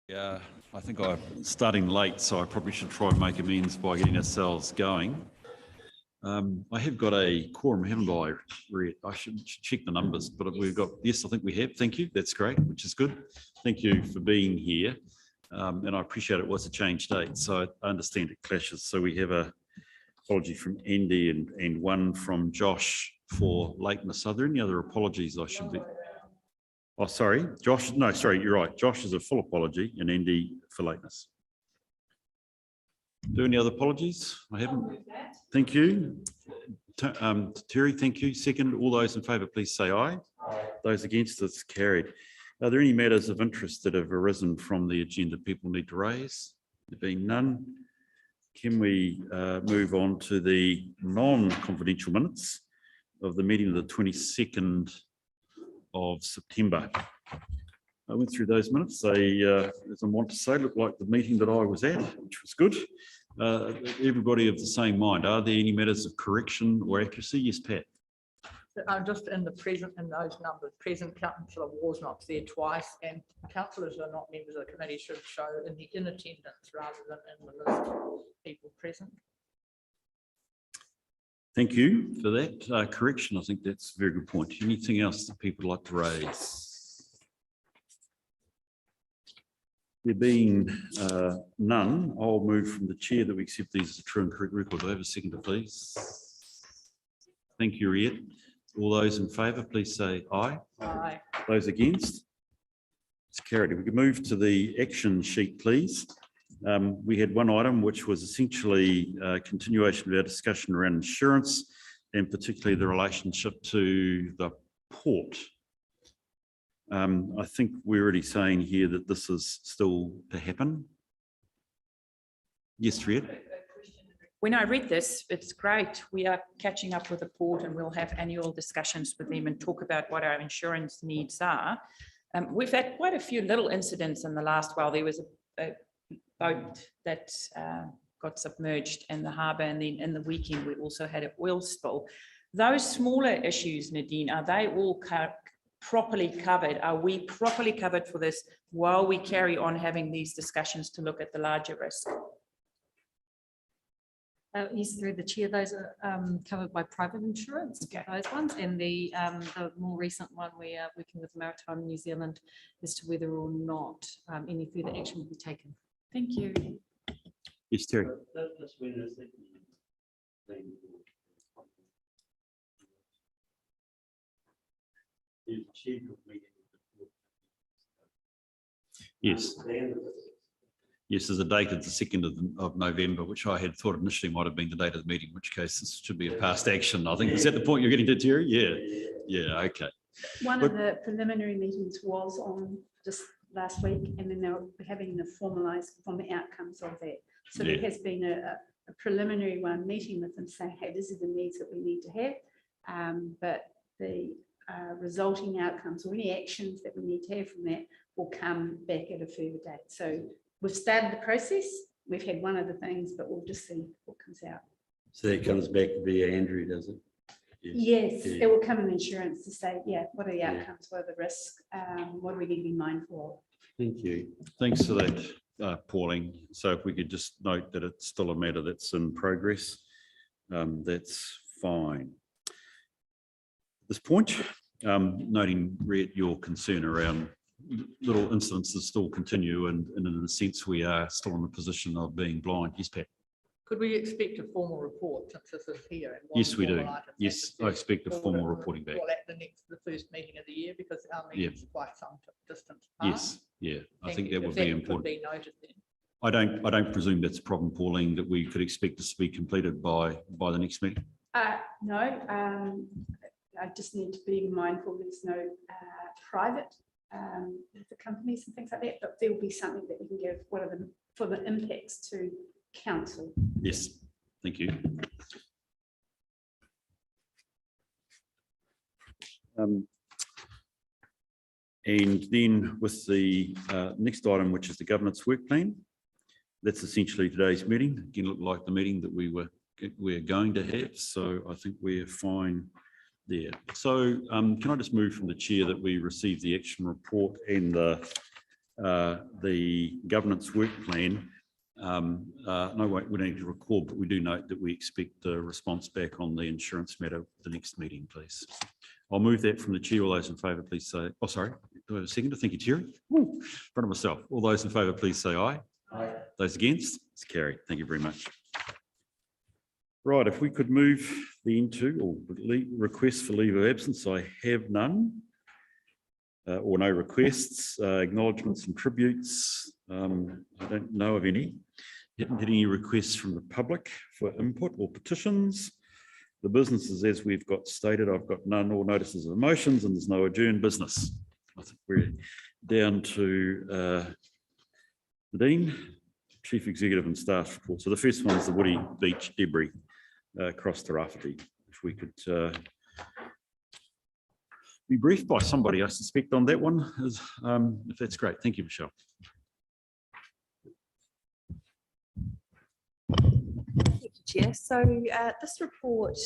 Yeah, I think I'm starting late, so I probably should try and make amends by getting ourselves going. I have got a quorum, haven't I? I should check the numbers, but we've got, yes, I think we have. Thank you. That's great, which is good. Thank you for being here. And I appreciate it was a change date, so I understand it clashes. So we have a apology from Andy and one from Josh for lateness. Are there any other apologies I should be? Oh, sorry, Josh. No, sorry, you're right. Josh is a full apology and Andy for lateness. Do any other apologies? I haven't. Thank you. Terry, thank you. Second, all those in favour, please say aye. Aye. Those against, it's carried. Are there any matters of interest that have arisen from the agenda people need to raise? There being none, can we move on to the non-confidential minutes of the meeting of the 22nd of September. I went through those minutes. They, as I want to say, looked like the meeting that I was at, which was good. Everybody of the same mind. Are there any matters of correction or accuracy? Yes, Pat. I'm just in the present, in those numbers. Present Councillor Warnock's there twice, and councillors who are not members of the committee should show in attendance rather than in the list of people present. Thank you for that correction. I think that's a very good point. Anything else that people would like to raise? There being none, I'll move from the chair that we accept these as a true and correct record. Do I have a seconder, please? Thank you, Riet. All those in favour, please say aye. Aye. Those against? It's carried. If we could move to the action sheet, please. We had one item which was essentially a continuation of our discussion around insurance and particularly the relationship to the port. I think we're already saying here that this is still to happen. Yes, Riet. When I read this, it's great. We are catching up with the port and we'll have annual discussions with them and talk about what our insurance needs are. We've had quite a few little incidents in the last while. There was a boat that got submerged in the harbour, and then in the weekend we also had an oil spill. Those smaller issues, Nadine, are they all properly covered? Are we properly covered for this while we carry on having these discussions to look at the larger risk? Yes, through the chair, those are covered by private insurance, okay. Those ones, and the more recent one we are working with Maritime New Zealand as to whether or not any further action will be taken. Thank you. Yes, Terry. Yes. Yes, there's a date of the 2nd of November, which I had thought initially might have been the date of the meeting, in which case this should be a past action. I think, is that the point you're getting to, Terry? Yeah. Yeah, okay. One of the preliminary meetings was on just last week, and then they're having the formalised from the outcomes of that. So there has been a preliminary one meeting with them saying, hey, this is the needs that we need to have, but the resulting outcomes or any actions that we need to have from that will come back at a further date. So we've started the process. We've had one of the things, but we'll just see what comes out. So that comes back via Andrew, does it? Yes, yeah. It will come in insurance to say, yeah, what are the outcomes, what are the risks, what do we need to be mindful of? Thank you. Thanks for that, Pauline. So if we could just note that it's still a matter that's in progress, that's fine. At this point, noting, Riet, your concern around little incidences still continue, and in a sense we are still in the position of being blind. Yes, Pat. Could we expect a formal report since this is here? And yes, we do. Yes, I expect a formal reporting back. Well, at the first meeting of the year, because our meeting is quite some distance apart. Yes, yeah, I think that would be important. Could be noted then. I don't presume that's a problem, Pauline, that we could expect this to be completed by the next meeting. No, I just need to be mindful there's no private the companies and things like that, but there will be something that we can give for the impacts to council. Yes, thank you. And then with the next item, which is the governance work plan, that's essentially today's meeting. Again, looked like the meeting that we're going to have, so I think we're fine there. So can I just move from the chair that we receive the action report and the the governance work plan, no, we don't need to record, but we do note that we expect a response back on the insurance matter at the next meeting, please. I'll move that from the chair. All those in favour, please say, oh, sorry, do I have a second? Thank you, Terry. Woo, in front of myself. All those in favour, please say aye. Aye. Those against? It's carried. Thank you very much. Right, if we could move into or requests for leave of absence, I have none. Or no requests, acknowledgements and tributes. I don't know of any. Haven't had any requests from the public for input or petitions. The businesses, as we've got stated, I've got none or notices of motions, and there's no adjourned business. I think we're down to the Dean, Chief Executive and Staff report. So the first one is the Woody Beach debris across Te Rāwhiti. If we could be briefed by somebody, I suspect, on that one, if that's great. Thank you, Michelle. Thank you, Chair. So this report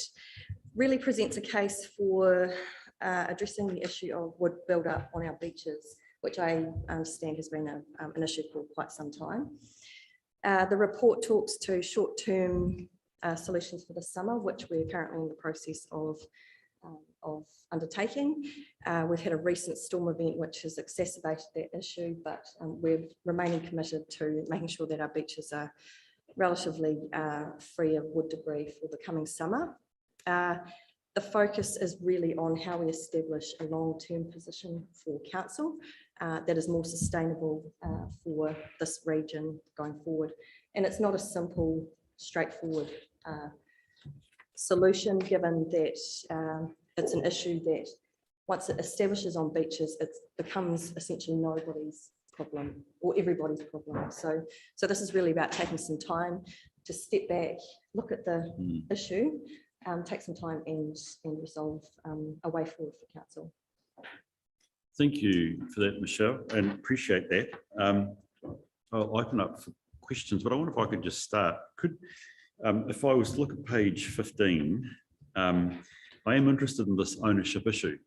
really presents a case for addressing the issue of wood buildup on our beaches, which I understand has been an issue for quite some time. The report talks to short-term solutions for the summer, which we're currently in the process of undertaking. We've had a recent storm event which has exacerbated that issue, but we're remaining committed to making sure that our beaches are relatively free of wood debris for the coming summer. The focus is really on how we establish a long-term position for council that is more sustainable for this region going forward. And it's not a simple, straightforward solution, given that it's an issue that once it establishes on beaches, it becomes essentially nobody's problem or everybody's problem. So this is really about taking some time to step back, look at the issue, take some time and resolve a way forward for council. Thank you for that, Michelle, and appreciate that. I'll open up for questions, but I wonder if I could just start. If I was to look at page 15, I am interested in this ownership issue,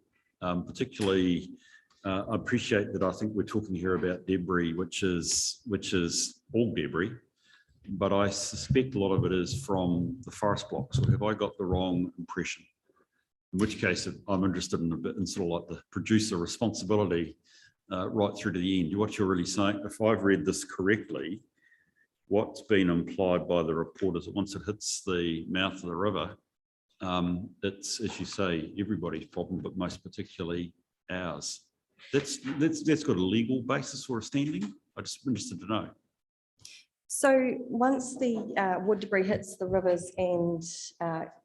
particularly. I appreciate that. I think we're talking here about debris, which is all debris, but I suspect a lot of it is from the forest blocks. Or have I got the wrong impression? In which case, I'm interested in a bit in sort of like the producer responsibility right through to the end. What you're really saying, if I've read this correctly, what's been implied by the report is that once it hits the mouth of the river, it's, as you say, everybody's problem, but most particularly ours. That's got a legal basis or a standing? I'm just interested to know. So once the wood debris hits the rivers and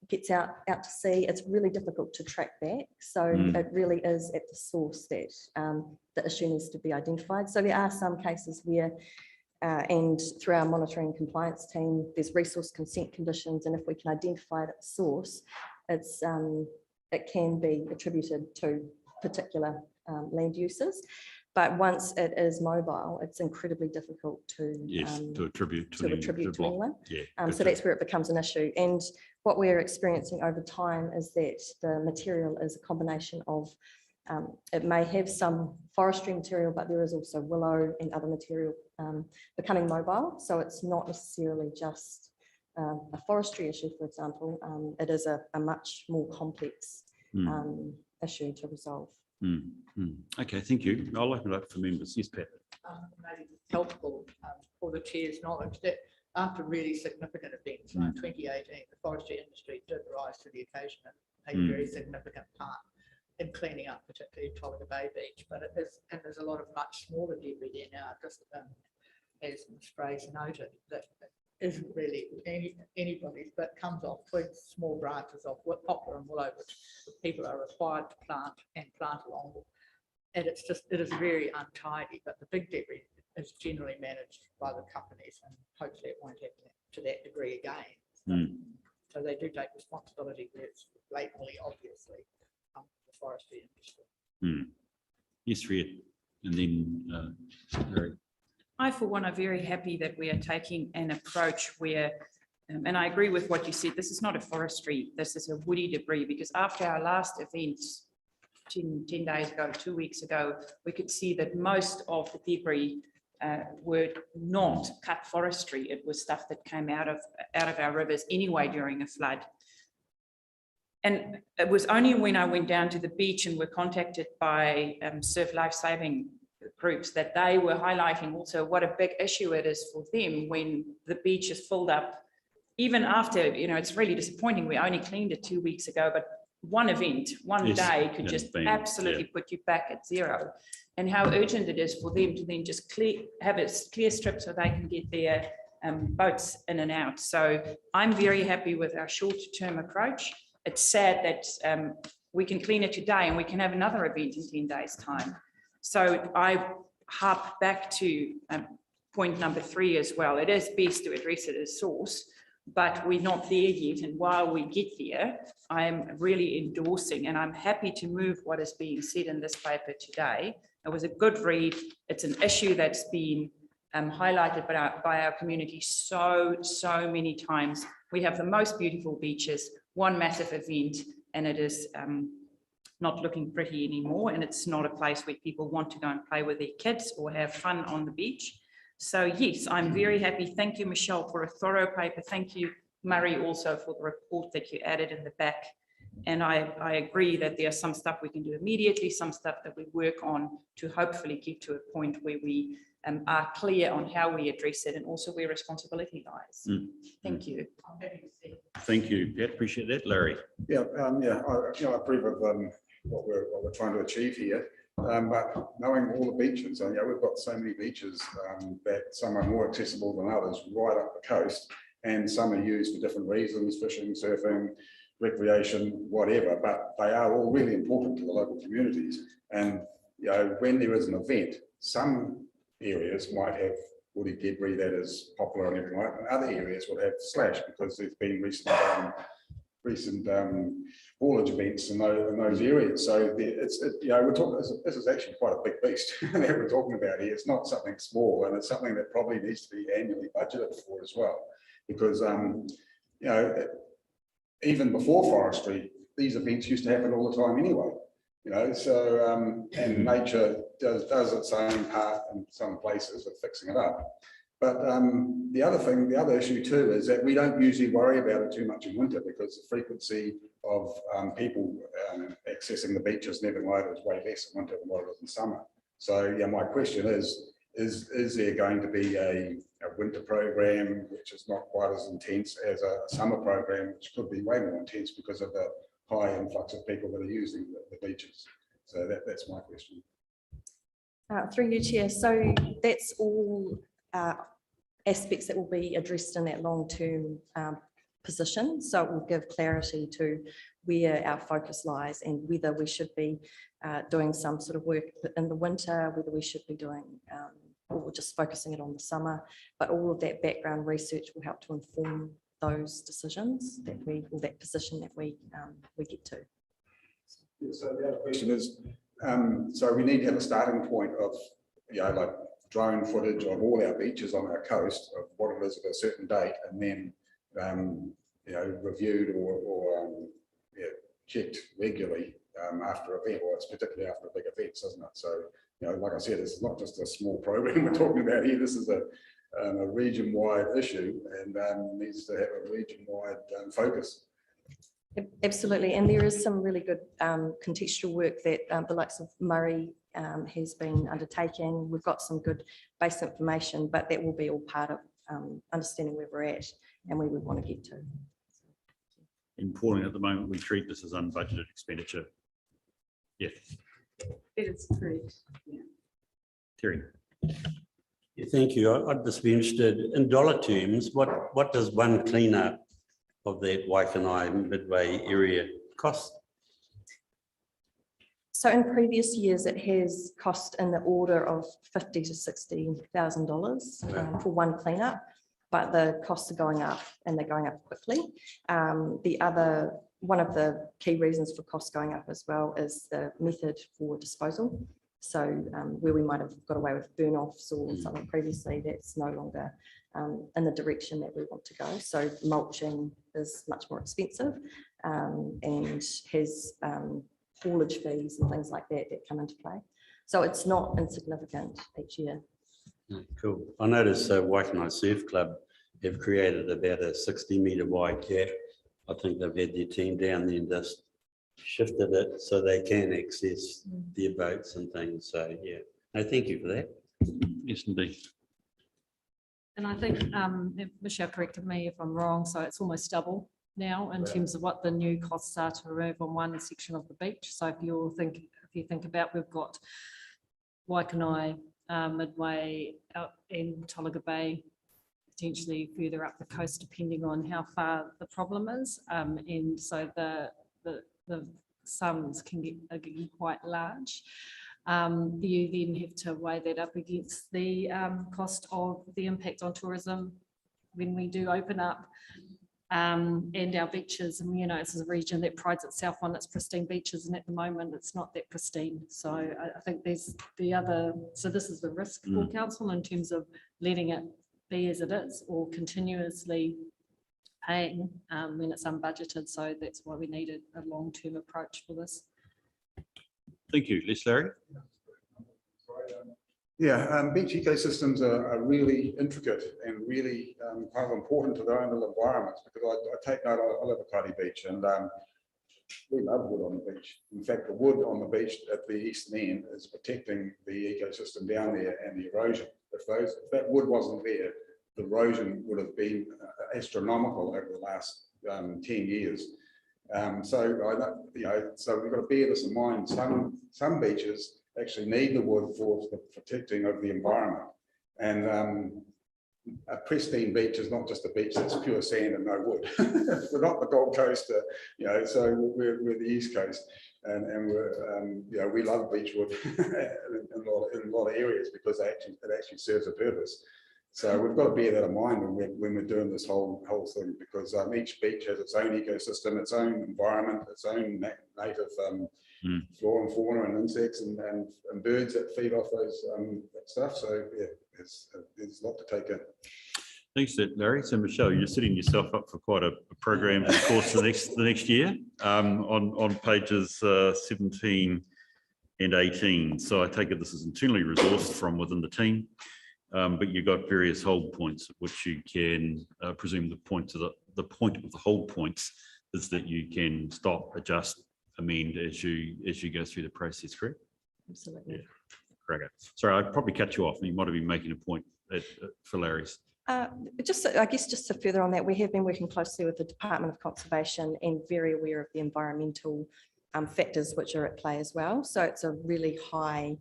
gets out to sea, it's really difficult to track back. So it really is at the source that the issue needs to be identified. So there are some cases where, and through our monitoring compliance team, there's resource consent conditions, and if we can identify it at the source, it can be attributed to particular land uses. But once it is mobile, it's incredibly difficult to attribute to anyone. Yeah, so that's where it becomes an issue. And what we're experiencing over time is that the material is a combination of, it may have some forestry material, but there is also willow and other material becoming mobile. So it's not necessarily just a forestry issue, for example. It is a much more complex issue to resolve. Okay, thank you. I'll open it up for members. Yes, Pat. Maybe it's helpful for the chair's knowledge that after really significant events like 2018, the forestry industry did rise to the occasion and played a very significant part in cleaning up, particularly Tolga Bay Beach. But it is, and there's a lot of much smaller debris there now, just as Ms. Fraser noted, that isn't really anybody's, but comes off twigs, small branches of poplar and willow, which people are required to plant along. And it is very untidy, but the big debris is generally managed by the companies, and hopefully it won't happen to that degree again. So they do take responsibility where it's blatantly, obviously, the forestry industry. Yes, Red. And then Larry. I, for one, are very happy that we are taking an approach where, and I agree with what you said, this is not a forestry, this is a woody debris, because after our last event, 10 days ago, 2 weeks ago, we could see that most of the debris were not cut forestry. It was stuff that came out of our rivers anyway during a flood. And it was only when I went down to the beach and were contacted by surf lifesaving groups that they were highlighting also what a big issue it is for them when the beach is filled up. Even after, it's really disappointing. We only cleaned it 2 weeks ago, but one event, one Yes, day could yeah, just bang, absolutely put you back at zero. And how urgent it is for them to then just have a clear strip so they can get their boats in and out. So I'm very happy with our short-term approach. It's sad that we can clean it today and we can have another event in 10 days' time. So I harp back to point number 3 as well. It is best to address it as source, but we're not there yet. And while we get there, I'm really endorsing and I'm happy to move what is being said in this paper today. It was a good read. It's an issue that's been highlighted by our community so many times. We have the most beautiful beaches, one massive event, and it is not looking pretty anymore. And it's not a place where people want to go and play with their kids or have fun on the beach. So yes, I'm very happy. Thank you, Michelle, for a thorough paper. Thank you, Murray, also for the report that you added in the back. And I agree that there's some stuff we can do immediately, some stuff that we work on to hopefully get to a point where we are clear on how we address it and also where responsibility lies. Thank you. Thank you, Pat. Appreciate that. Larry? Yeah, I approve of what we're trying to achieve here. But knowing all the beaches, we've got so many beaches that some are more accessible than others right up the coast, and some are used for different reasons, fishing, surfing, recreation, whatever, but they are all really important to the local communities. And when there is an event, some areas might have woody debris that is popular and everything like that, and other areas will have slash because there's been recent haulage events in those areas. So we're talking. This is actually quite a big beast that we're talking about here. It's not something small, and it's something that probably needs to be annually budgeted for as well, because even before forestry, these events used to happen all the time anyway. So and nature does its own part in some places of fixing it up. But the other issue too is that we don't usually worry about it too much in winter because the frequency of people accessing the beaches and everything like that is way less in winter than what it is in summer. So my question is there going to be a winter program which is not quite as intense as a summer program, which could be way more intense because of the high influx of people that are using the beaches? So that's my question. Through you, Chair. So that's all aspects that will be addressed in that long-term position. So it will give clarity to where our focus lies and whether we should be doing some sort of work in the winter, whether we should be doing or just focusing it on the summer. But all of that background research will help to inform those decisions that or that position that we get to. Yeah, so the other question is, so we need to have a starting point of, like drone footage of all our beaches on our coast of what it is at a certain date, and then, reviewed or checked regularly after an event, or it's particularly after big events, isn't it? So, like I said, it's not just a small program we're talking about here. This is a region-wide issue and needs to have a region-wide focus. Absolutely, and there is some really good contextual work that the likes of Murray has been undertaking. We've got some good base information, but that will be all part of understanding where we're at and where we want to get to. Important at the moment, we treat this as unbudgeted expenditure. Yeah. It is correct. Yeah. Terry. Yeah, thank you. I'd just be interested in dollar terms. What does one cleanup of that Waikanae Midway area cost? So in previous years, it has cost in the order of $50,000 to $60,000 for one cleanup, but the costs are going up and they're going up quickly. One of the key reasons for costs going up as well is the method for disposal. So where we might have got away with burn-offs or something previously, that's no longer in the direction that we want to go. So mulching is much more expensive and has haulage fees and things like that that come into play. So it's not insignificant each year. Cool. I noticed Waikanai Surf Club have created about a 60-metre wide gap. I think they've had their team down there and just shifted it so they can access their boats and things. So yeah, no, thank you for that. Yes, indeed. And I think Michelle corrected me if I'm wrong, so it's almost double now in terms of what the new costs are to remove on one section of the beach. So if you think about, we've got Waikanai, Midway, out in Tolaga Bay, potentially further up the coast, depending on how far the problem is. And so the sums can get quite large. You then have to weigh that up against the cost of the impact on tourism when we do open up, and our beaches. And, you know, it's a region that prides itself on its pristine beaches, and at the moment it's not that pristine. So I think there's so this is the risk for council in terms of letting it be as it is or continuously paying when it's unbudgeted. So that's why we needed a long-term approach for this. Thank you. Les, Larry? Yeah, beach ecosystems are really intricate and really kind of important to their own little environments, because I take note, I live at Cuddy Beach, and we love wood on the beach. In fact, the wood on the beach at the eastern end is protecting the ecosystem down there and the erosion. If that wood wasn't there, the erosion would have been astronomical over the last 10 years. So we've got to bear this in mind. Some beaches actually need the wood for the protecting of the environment, and a pristine beach is not just a beach that's pure sand and no wood. We're not the Gold Coast, so we're the East Coast, and we're we love beach wood in a lot of areas because it actually serves a purpose. So we've got to bear that in mind when we're doing this whole thing, because each beach has its own ecosystem, its own environment, its own native flora and fauna and insects and birds that feed off those that stuff. So yeah, there's a lot to take in. Thanks, Larry. So Michelle, you're setting yourself up for quite a program of course the next year on pages 17 and 18. So I take it this is internally resourced from within the team. But you've got various hold points at which you can presume the point of the hold points is that you can stop, adjust, amend as you go through the process, correct? Absolutely. Yeah. Correct. Sorry, I'd probably cut you off. You might have been making a point for Larry's. I guess just to further on that, we have been working closely with the Department of Conservation and very aware of the environmental factors which are at play as well. So it's a really high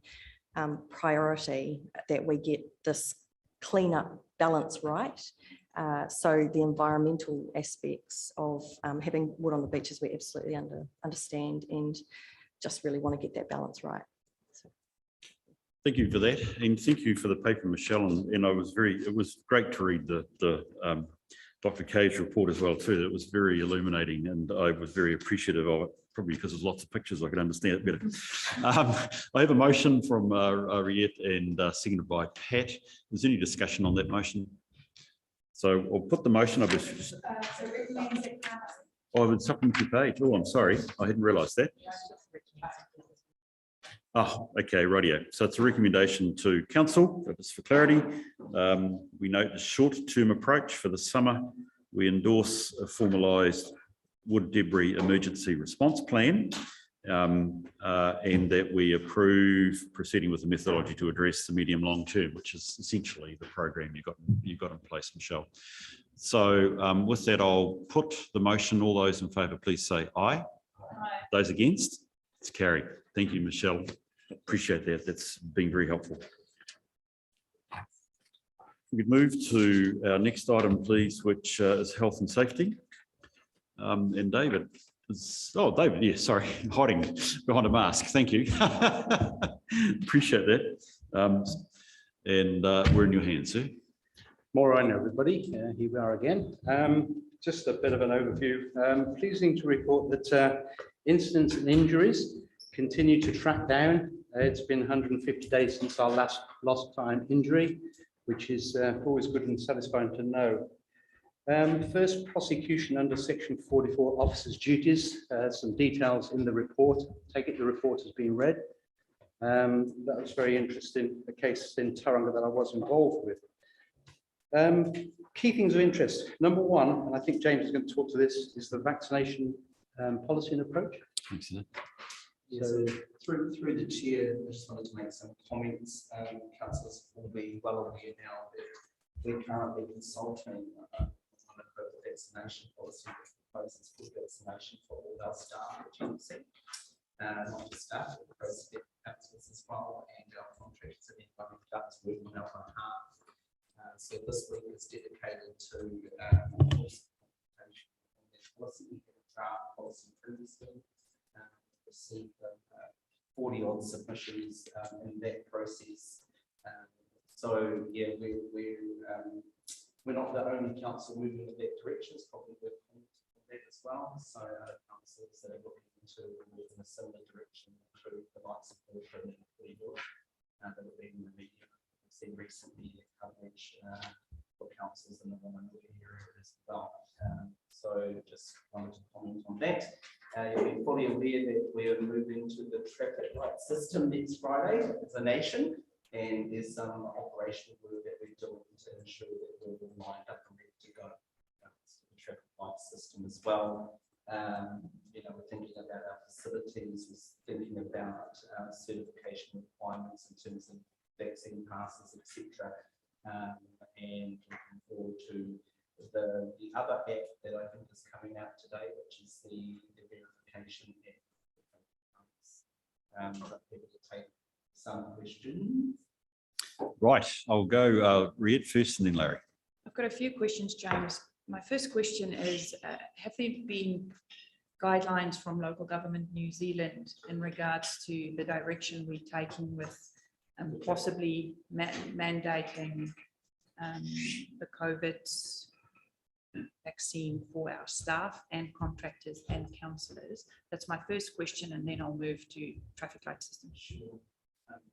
priority that we get this cleanup balance right. So the environmental aspects of having wood on the beaches, we absolutely understand and just really want to get that balance right. So. Thank you for that, and thank you for the paper, Michelle. And it was great to read the Dr. K's report as well too. It was very illuminating, and I was very appreciative of it. Probably because there's lots of pictures, I can understand it better. I have a motion from Riet and seconded by Pat. Is there any discussion on that motion? So I'll put the motion up. I would supplement your page. Oh, I'm sorry. I hadn't realised that. Oh, okay, rightio. So it's a recommendation to council, just for clarity. We note the short-term approach for the summer. We endorse a formalised wood debris emergency response plan, and that we approve proceeding with the methodology to address the medium long term, which is essentially the program you've got in place, Michelle. So with that, I'll put the motion. All those in favour, please say aye. Aye. Those against? It's carried. Thank you, Michelle. Appreciate that. That's been very helpful. We could move to our next item, please, which is health and safety. And David David, yeah, sorry, hiding behind a mask. Thank you. Appreciate that. And we're in your hands, sir. Morning, everybody. Here we are again. Just a bit of an overview. Pleasing to report that incidents and injuries continue to track down. It's been 150 days since our last lost time injury, which is always good and satisfying to know. First, prosecution under section 44, officers' duties. Some details in the report. Take it the report has been read. That was very interesting, a case in Tauranga that I was involved with. Key things of interest. Number one, and I think James is going to talk to this, is the vaccination policy and approach. Thanks, Ian. Yeah, so through the chair, I just wanted to make some comments. Councillors will be well aware now that we're currently consulting on a vaccination policy that proposes full vaccination for all our staff at GMC. Not just staff, but also councillors as well, and our contractors and anyone who does work on our behalf. So this week is dedicated to policy. We had a draft policy previously. Received 40 odd submissions in that process. So yeah, we're not the only council moving in that direction. It's probably worth that as well. So councils that are looking to move in a similar direction through the likes of Wilfred and Freewood that have been in the media. We've seen recently coverage for councils in the Whanganui area as well. So just wanted to comment on that. You'll be fully aware that we are moving to the traffic light system next Friday as a nation, and there's some operational work that we're doing to ensure that we're all lined up and ready to go. The traffic light system as well. We're thinking about our facilities, we're thinking about certification requirements in terms of vaccine passes, etc. And looking forward to the other app that I think is coming out today, which is the verification app. Able to take some questions. Right, I'll go Red first and then Larry. I've got a few questions, James. My first question is, have there been guidelines from local government New Zealand in regards to the direction we're taking with possibly mandating the COVID vaccine for our staff and contractors and councillors? That's my first question, and then I'll move to traffic light system. Sure.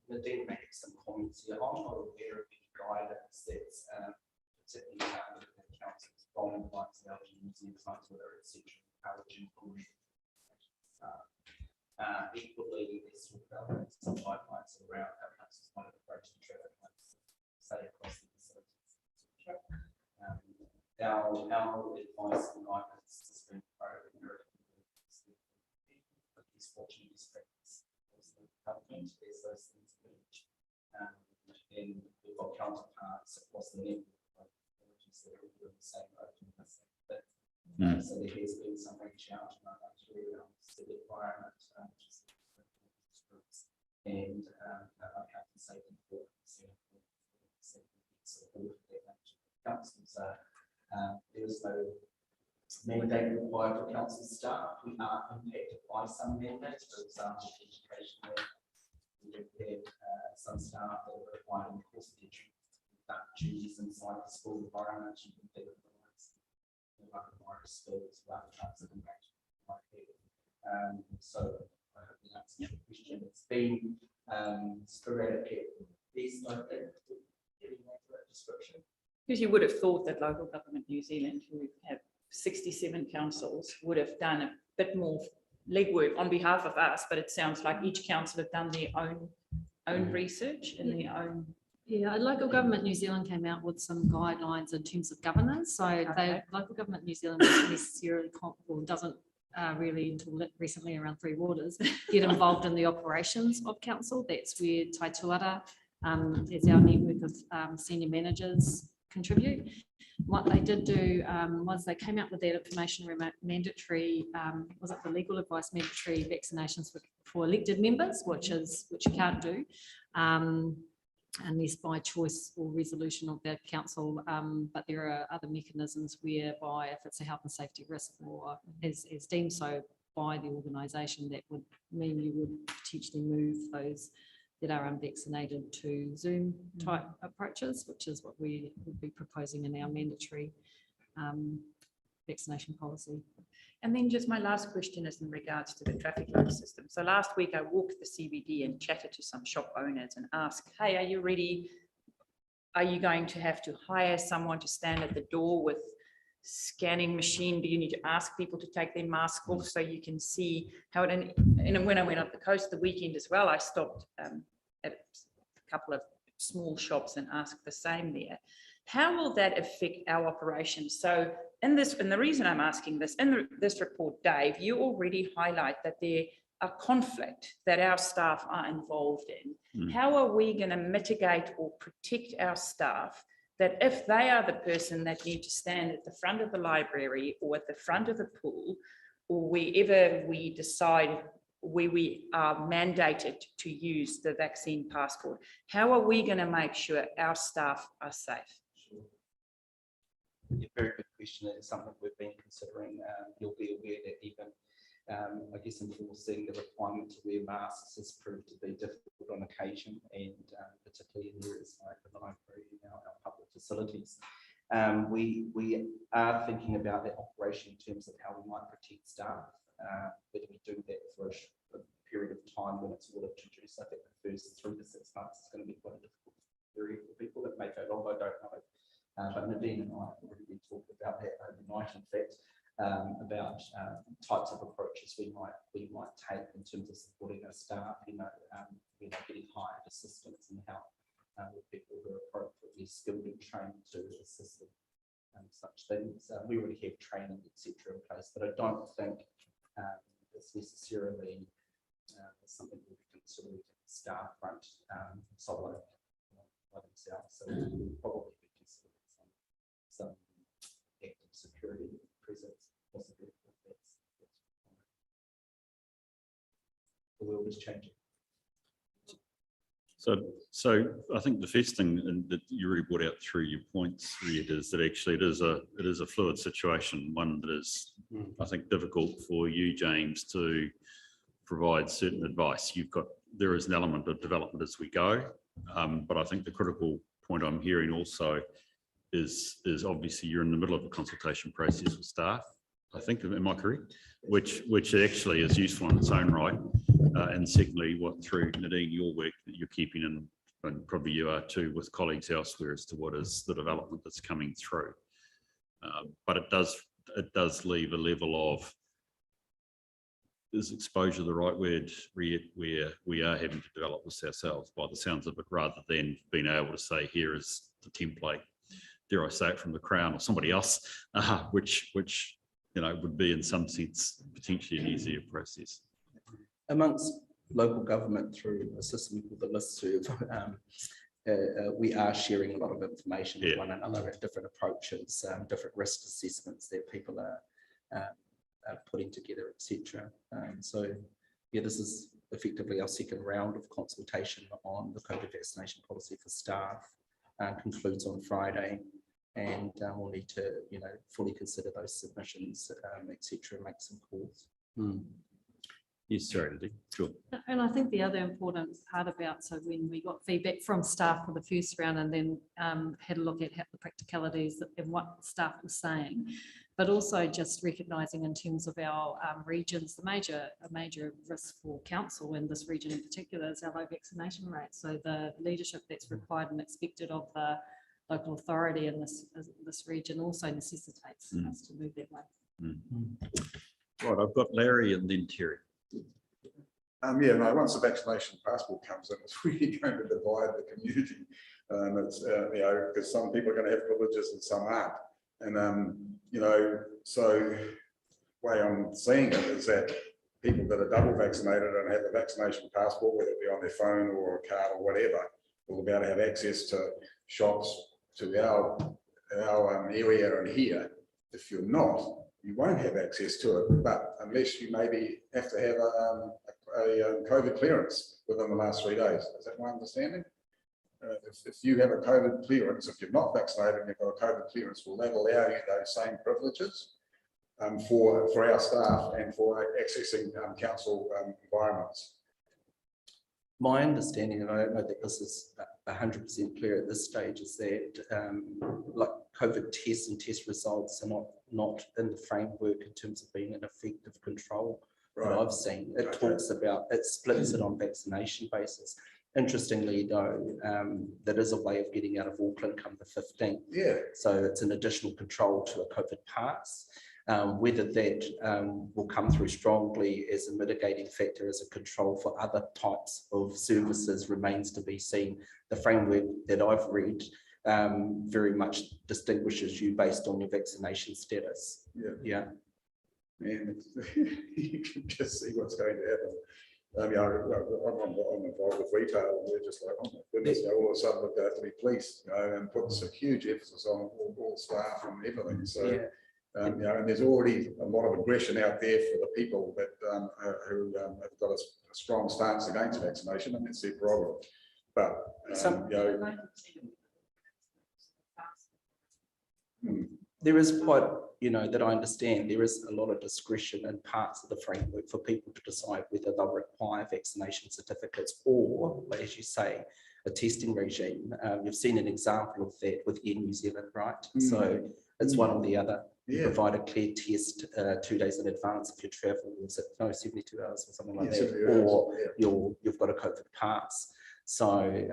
Nadine made some comments here. I'm not aware of any guidance that's particularly targeted at councils from like Belgium, New Zealand, whether it's encouraging equally, there's some guidelines around how councils might approach the traffic lights, say across the facilities. Our advice and guidance has been watching this practice. Government, there's those things and we've got counterparts across the network that are doing the same open. So there has been some reach out through the environment, and our health and safety support councils. There is no mandate required for council staff. We are impacted by some mandates, for example, education. We have had some staff that are required in the course of their duties inside the school environment. You can think of virus skills, so I hope that answers your question. It's been sporadic at best, I think, getting that description. Because you would have thought that local government New Zealand, who have 67 councils, would have done a bit more legwork on behalf of us, but it sounds like each council have done their own research and their own. Yeah, local government New Zealand came out with some guidelines in terms of governance. So local government New Zealand doesn't necessarily doesn't really until recently around Three Waters get involved in the operations of council. That's where Taituara, as our network of senior managers contribute. What they did do was they came out with that information around mandatory, was it the legal advice mandatory vaccinations for elected members, which you can't do unless by choice or resolution of the council. But there are other mechanisms whereby if it's a health and safety risk or is deemed so by the organisation, that would mean you would potentially move those that are unvaccinated to Zoom type approaches, which is what we would be proposing in our mandatory vaccination policy. And then just my last question is in regards to the traffic light system. So last week I walked the CBD and chatted to some shop owners and asked, hey, are you ready? Are you going to have to hire someone to stand at the door with scanning machine? Do you need to ask people to take their mask off so you can see how it, and when I went up the coast the weekend as well, I stopped at a couple of small shops and asked the same there. How will that affect our operations? So in this, and the reason I'm asking this, in this report, Dave, you already highlight that there are conflict that our staff are involved in. How are we going to mitigate or protect our staff that if they are the person that need to stand at the front of the library or at the front of the pool or wherever we decide where we are mandated to use the vaccine passport, how are we going to make sure our staff are safe? Yeah, very good question. It's something we've been considering. You'll be aware that even, I guess, enforcing the requirement to wear masks has proved to be difficult on occasion, and particularly in areas like the library and our public facilities. We are thinking about that operation in terms of how we might protect staff. Whether we do that for a period of time when it's all introduced, I think the first 3 to 6 months is going to be quite a difficult period for people. That may go long, I don't know. But Nadine and I have already been talking about that overnight, in fact, about types of approaches we might take in terms of supporting our staff, getting hired assistance and help with people who are appropriately skilled and trained to assist them such things. We already have training, etc. in place, but I don't think it's necessarily something we'll be considering staff front solo by themselves. So we'll probably be considering some active security presence, possibly. The world is changing. So I think the first thing that you really brought out through your points, Red, is that actually it is a fluid situation, one that is, I think, difficult for you, James, to provide certain advice. There is an element of development as we go, but I think the critical point I'm hearing also is obviously you're in the middle of a consultation process with staff. I think, am I correct? Which actually is useful in its own right. And secondly, through Nadine, your work that you're keeping in, and probably you are too, with colleagues elsewhere as to what is the development that's coming through. But it does leave a level of, is exposure the right word, where we are having to develop this ourselves by the sounds of it, rather than being able to say, here is the template, dare I say it, from the Crown or somebody else, which would be in some sense potentially an easier process. Amongst local government through a system called the listserv, we are sharing a lot of information with one another at different approaches, different risk assessments that people are putting together, etc. So yeah, this is effectively our second round of consultation on the COVID vaccination policy for staff. Concludes on Friday, and we'll need to fully consider those submissions, etc. make some calls. Yes, sorry, Nadine. Sure. And I think the other important part about, so when we got feedback from staff for the first round and then had a look at the practicalities and what staff was saying, but also just recognising in terms of our regions, a major risk for council in this region in particular is our low vaccination rate. So the leadership that's required and expected of the local authority in this region also necessitates us to move that way. Right, I've got Larry and then Terry. Once the vaccination passport comes in, it's really going to divide the community. It's because some people are going to have privileges and some aren't. And so way I'm seeing it is that people that are double vaccinated and have a vaccination passport, whether it be on their phone or a card or whatever, will be able to have access to shops to our area and here. If you're not, you won't have access to it, but unless you maybe have to have a COVID clearance within the last 3 days. Is that my understanding? If you have a COVID clearance, if you're not vaccinated and you've got a COVID clearance, will that allow you those same privileges for our staff and for accessing council environments? My understanding, and I don't know that this is 100% clear at this stage, is that like COVID tests and test results are not in the framework in terms of being an effective control. Right. That I've seen, it talks about, it splits it on vaccination basis. Interestingly, though, that is a way of getting out of Auckland come the 15th. Yeah. So it's an additional control to a COVID pass. Whether that will come through strongly as a mitigating factor, as a control for other types of services remains to be seen. The framework that I've read very much distinguishes you based on your vaccination status. Yeah. And you can just see what's going to happen. I'm involved with retail, and we're just like, oh my goodness, all of a sudden we've got to be police, and put some huge emphasis on all staff and everything. So, and there's already a lot of aggression out there for the people that who have got a strong stance against vaccination, and that's their problem. But there is quite, that I understand, there is a lot of discretion in parts of the framework for people to decide whether they'll require vaccination certificates or, as you say, a testing regime. You've seen an example of that within New Zealand, right? So it's one or the other. You provide a clear test 2 days in advance if you travel, 72 hours or something like that, or you've got a COVID pass. So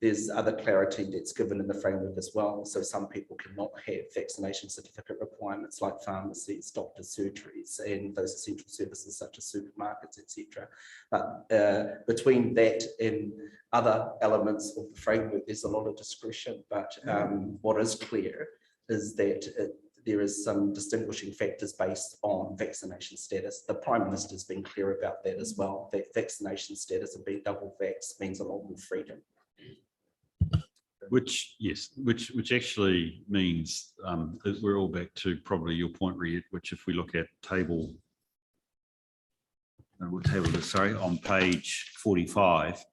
there's other clarity that's given in the framework as well. So some people cannot have vaccination certificate requirements like pharmacies, doctors, surgeries, and those essential services such as supermarkets, etc. But between that and other elements of the framework, there's a lot of discretion. But what is clear is that there is some distinguishing factors based on vaccination status. The Prime Minister's been clear about that as well, that vaccination status and being double vaxxed means a lot more freedom. Which actually means that we're all back to probably your point, Riet, which if we look at on page 45,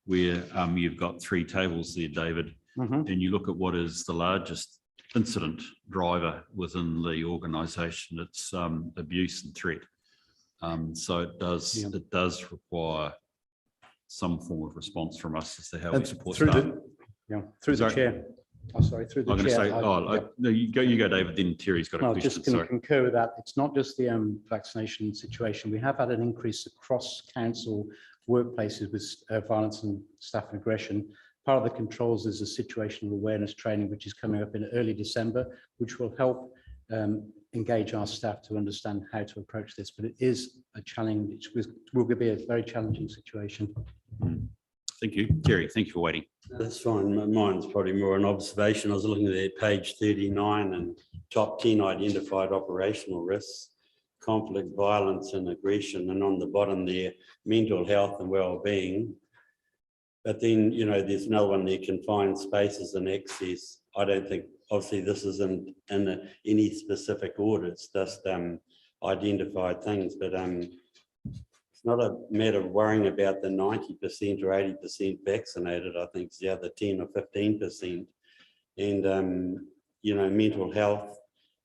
where you've got 3 tables there, David, and you look at what is the largest incident driver within the organisation, it's abuse and threat. So it does require some form of response from us as to how we support staff. Through the chair. Oh, sorry, through the I'm going chair. to say, no, you go, David, then Terry's got a question. Just going to concur with that. It's not just the vaccination situation. We have had an increase across council workplaces with violence and staff and aggression. Part of the controls is a situational awareness training, which is coming up in early December, which will help engage our staff to understand how to approach this. But it is a challenge. It will be a very challenging situation. Thank you, Terry. Thank you for waiting. That's fine. Mine's probably more an observation. I was looking at page 39 and top 10 identified operational risks, conflict, violence and aggression. And on the bottom there, mental health and well-being. But then, there's another one there, confined spaces and access. I don't think, obviously, this isn't in any specific order. It's just identified things. But it's not a matter of worrying about the 90% or 80% vaccinated. I think it's the other 10 or 15%. And, mental health,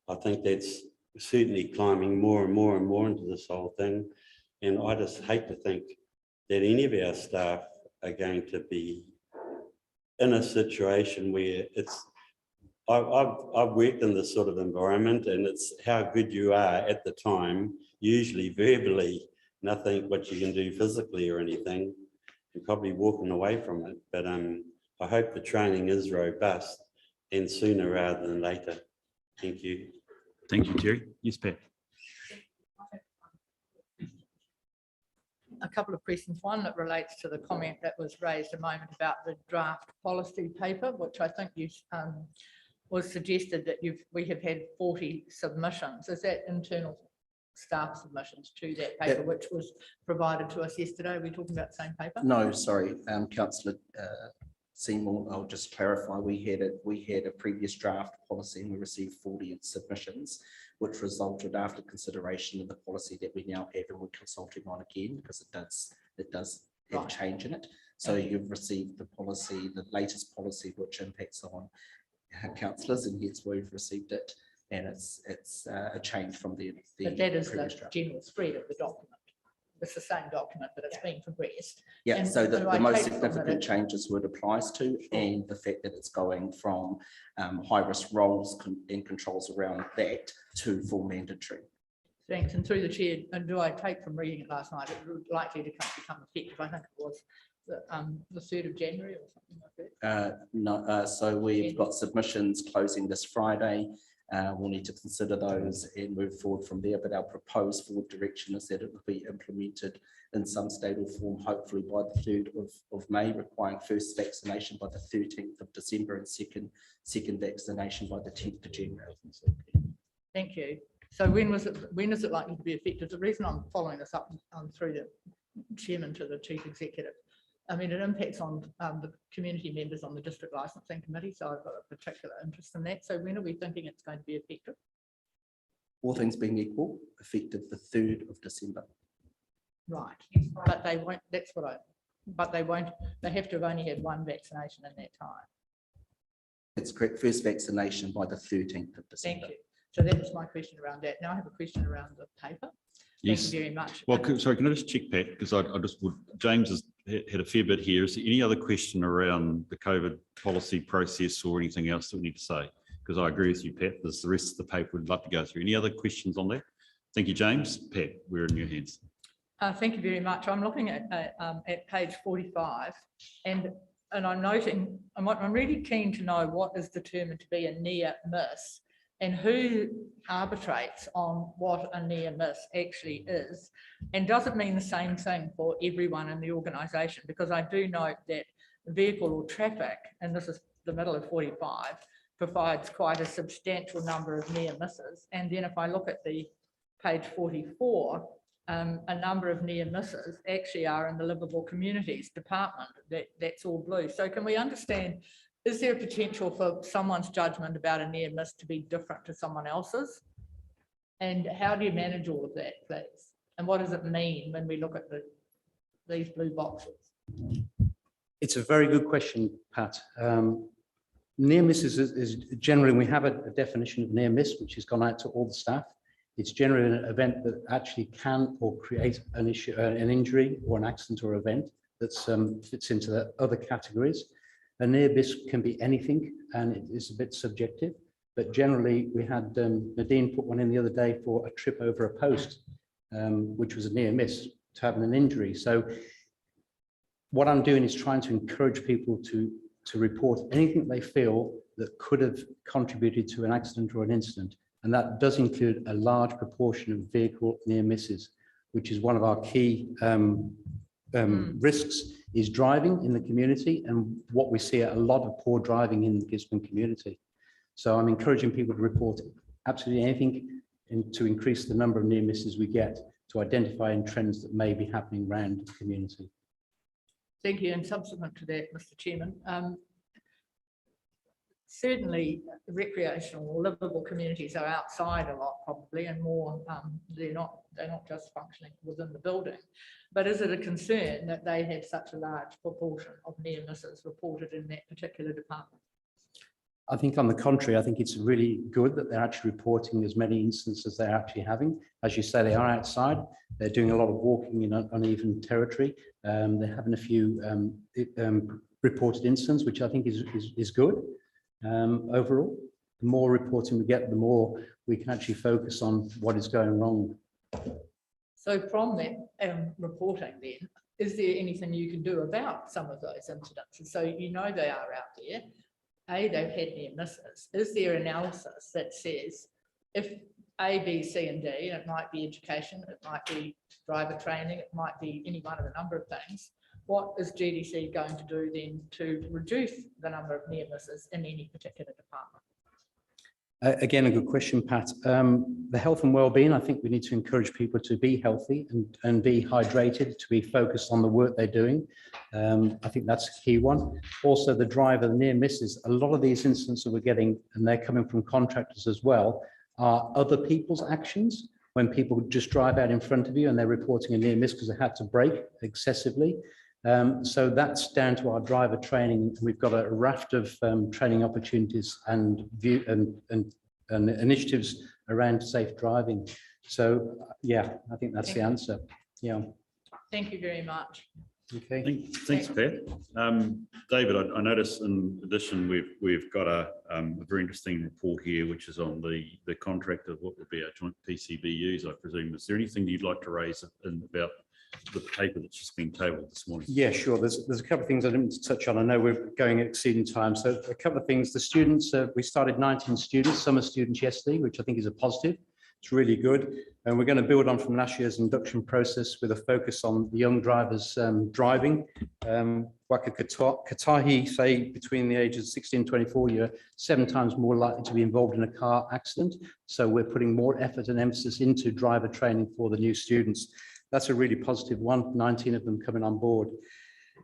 I think that's certainly climbing more and more and more into this whole thing. And I just hate to think that any of our staff are going to be in a situation where I've worked in this sort of environment, and it's how good you are at the time, usually verbally, nothing what you can do physically or anything, and probably walking away from it. But I hope the training is robust and sooner rather than later. Thank you. Thank you, Terry. Yes, Pat. A couple of questions. One that relates to the comment that was raised a moment about the draft policy paper, which I think you was suggested that we have had 40 submissions. Is that internal staff submissions to that paper, which was provided to us yesterday? Are we talking about the same paper? No, sorry, Councillor Seymour, I'll just clarify. We had a previous draft policy and we received 40 submissions, which resulted after consideration of the policy that we now have, and we're consulting on again because it does have change in it. So you've received the policy, the latest policy, which impacts on councillors, and yes, we've received it, and it's a change from the but that is the draft. general spread of the document. It's the same document, but it's been progressed. Yeah, and so the I most take from significant changes were it applies to, and the fact that it's going from high-risk roles and controls around that to full mandatory. Thanks. And through the chair, and do I take from reading it last night, it was likely to become effective, I think it was the 3rd of January or something like that? No, so we've got submissions closing this Friday. We'll need to consider those and move forward from there, but our proposed forward direction is that it will be implemented in some state or form, hopefully by the 3rd of May, requiring first vaccination by the 13th of December and second vaccination by the 10th of January. Thank you. So when is it likely to be effective? The reason I'm following this up through the chairman to the chief executive, I mean, it impacts on the community members on the district licensing committee, so I've got a particular interest in that. So when are we thinking it's going to be effective? All things being equal, effective the 3rd of December. Right, but they won't, but they won't, they have to have only had one vaccination in that time. It's correct, first vaccination by the 13th of December. Thank you. So that was my question around that. Now I have a question around the paper. Thank you very much. Well, sorry, can I just check, Pat, because I just would, James has had a fair bit here. Is there any other question around the COVID policy process or anything else that we need to say? Because I agree with you, Pat, there's the rest of the paper we'd love to go through. Any other questions on that? Thank you, James. Pat, we're in your hands. Thank you very much. I'm looking at page 45 and I'm noting, I'm really keen to know what is determined to be a near miss and who arbitrates on what a near miss actually is. And does it mean the same thing for everyone in the organisation? Because I do note that vehicle or traffic, and this is the middle of 45, provides quite a substantial number of near misses. And then if I look at the page 44, a number of near misses actually are in the livable communities department. That's all blue. So can we understand, is there a potential for someone's judgment about a near miss to be different to someone else's? And how do you manage all of that, please? And what does it mean when we look at these blue boxes? It's a very good question, Pat. Near misses is generally, we have a definition of near miss, which has gone out to all the staff. It's generally an event that actually can or create an issue, an injury or an accident or event that fits into the other categories. A near miss can be anything, and it is a bit subjective. But generally, we had Nadine put one in the other day for a trip over a post, which was a near miss to having an injury. So what I'm doing is trying to encourage people to report anything they feel that could have contributed to an accident or an incident. And that does include a large proportion of vehicle near misses, which is one of our key risks, is driving in the community, and what we see a lot of poor driving in the Gisborne community. So I'm encouraging people to report absolutely anything to increase the number of near misses we get, to identify any trends that may be happening around the community. Thank you. And subsequent to that, Mr. Chairman, certainly recreational or livable communities are outside a lot probably, and more they're not just functioning within the building. But is it a concern that they have such a large proportion of near misses reported in that particular department? I think on the contrary, I think it's really good that they're actually reporting as many instances as they're actually having. As you say, they are outside, they're doing a lot of walking in uneven territory. They're having a few reported incidents, which I think is good. Overall, the more reporting we get, the more we can actually focus on what is going wrong. So from that reporting then, is there anything you can do about some of those incidences? So you know they are out there. They've had near misses. Is there analysis that says if A, B, C, and D, and it might be education, it might be driver training, it might be any one of a number of things, what is GDC going to do then to reduce the number of near misses in any particular department? Again, a good question, Pat. The health and well-being, I think we need to encourage people to be healthy and be hydrated, to be focused on the work they're doing. I think that's a key one. Also, the driver, the near misses, a lot of these incidents that we're getting, and they're coming from contractors as well, are other people's actions. When people just drive out in front of you and they're reporting a near miss because they had to brake excessively. So that's down to our driver training. We've got a raft of training opportunities and initiatives around safe driving. So yeah, I think that's the answer. Yeah. Thank you very much. Okay. Thanks, Pat. David, I noticed in addition we've got a very interesting report here, which is on the contract of what would be our joint PCBUs, I presume. Is there anything you'd like to raise in about the paper that's just been tabled this morning? Yeah, sure. There's a couple of things I didn't touch on. I know we're going exceeding time. So a couple of things. The students, we started 19 students, summer students yesterday, which I think is a positive. It's really good. And we're going to build on from last year's induction process with a focus on the young drivers driving. Waka Katahi say between the ages of 16 and 24, you're 7 times more likely to be involved in a car accident. So we're putting more effort and emphasis into driver training for the new students. That's a really positive one, 19 of them coming on board.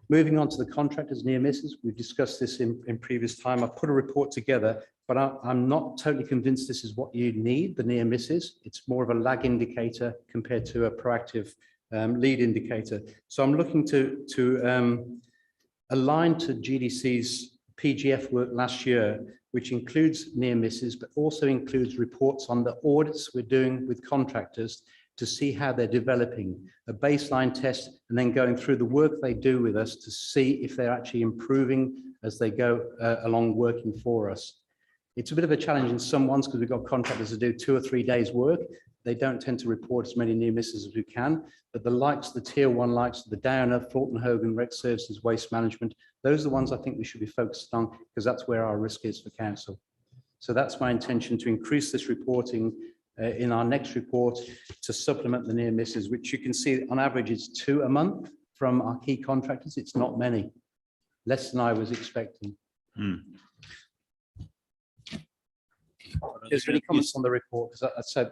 Moving on to the contractors near misses, we've discussed this in previous time. I've put a report together, but I'm not totally convinced this is what you need, the near misses. It's more of a lag indicator compared to a proactive lead indicator. So I'm looking to align to GDC's PGF work last year, which includes near misses, but also includes reports on the audits we're doing with contractors to see how they're developing, a baseline test, and then going through the work they do with us to see if they're actually improving as they go along working for us. It's a bit of a challenge in some ones because we've got contractors that do 2 or 3 days work. They don't tend to report as many near misses as we can, but the likes, the tier 1 likes, the Downer, Thornton Hogan, Rec Services, Waste Management, those are the ones I think we should be focused on because that's where our risk is for council. So that's my intention, to increase this reporting in our next report to supplement the near misses, which you can see on average is 2 a month from our key contractors. It's not many, less than I was expecting. Is there any comments on the report? Because I said,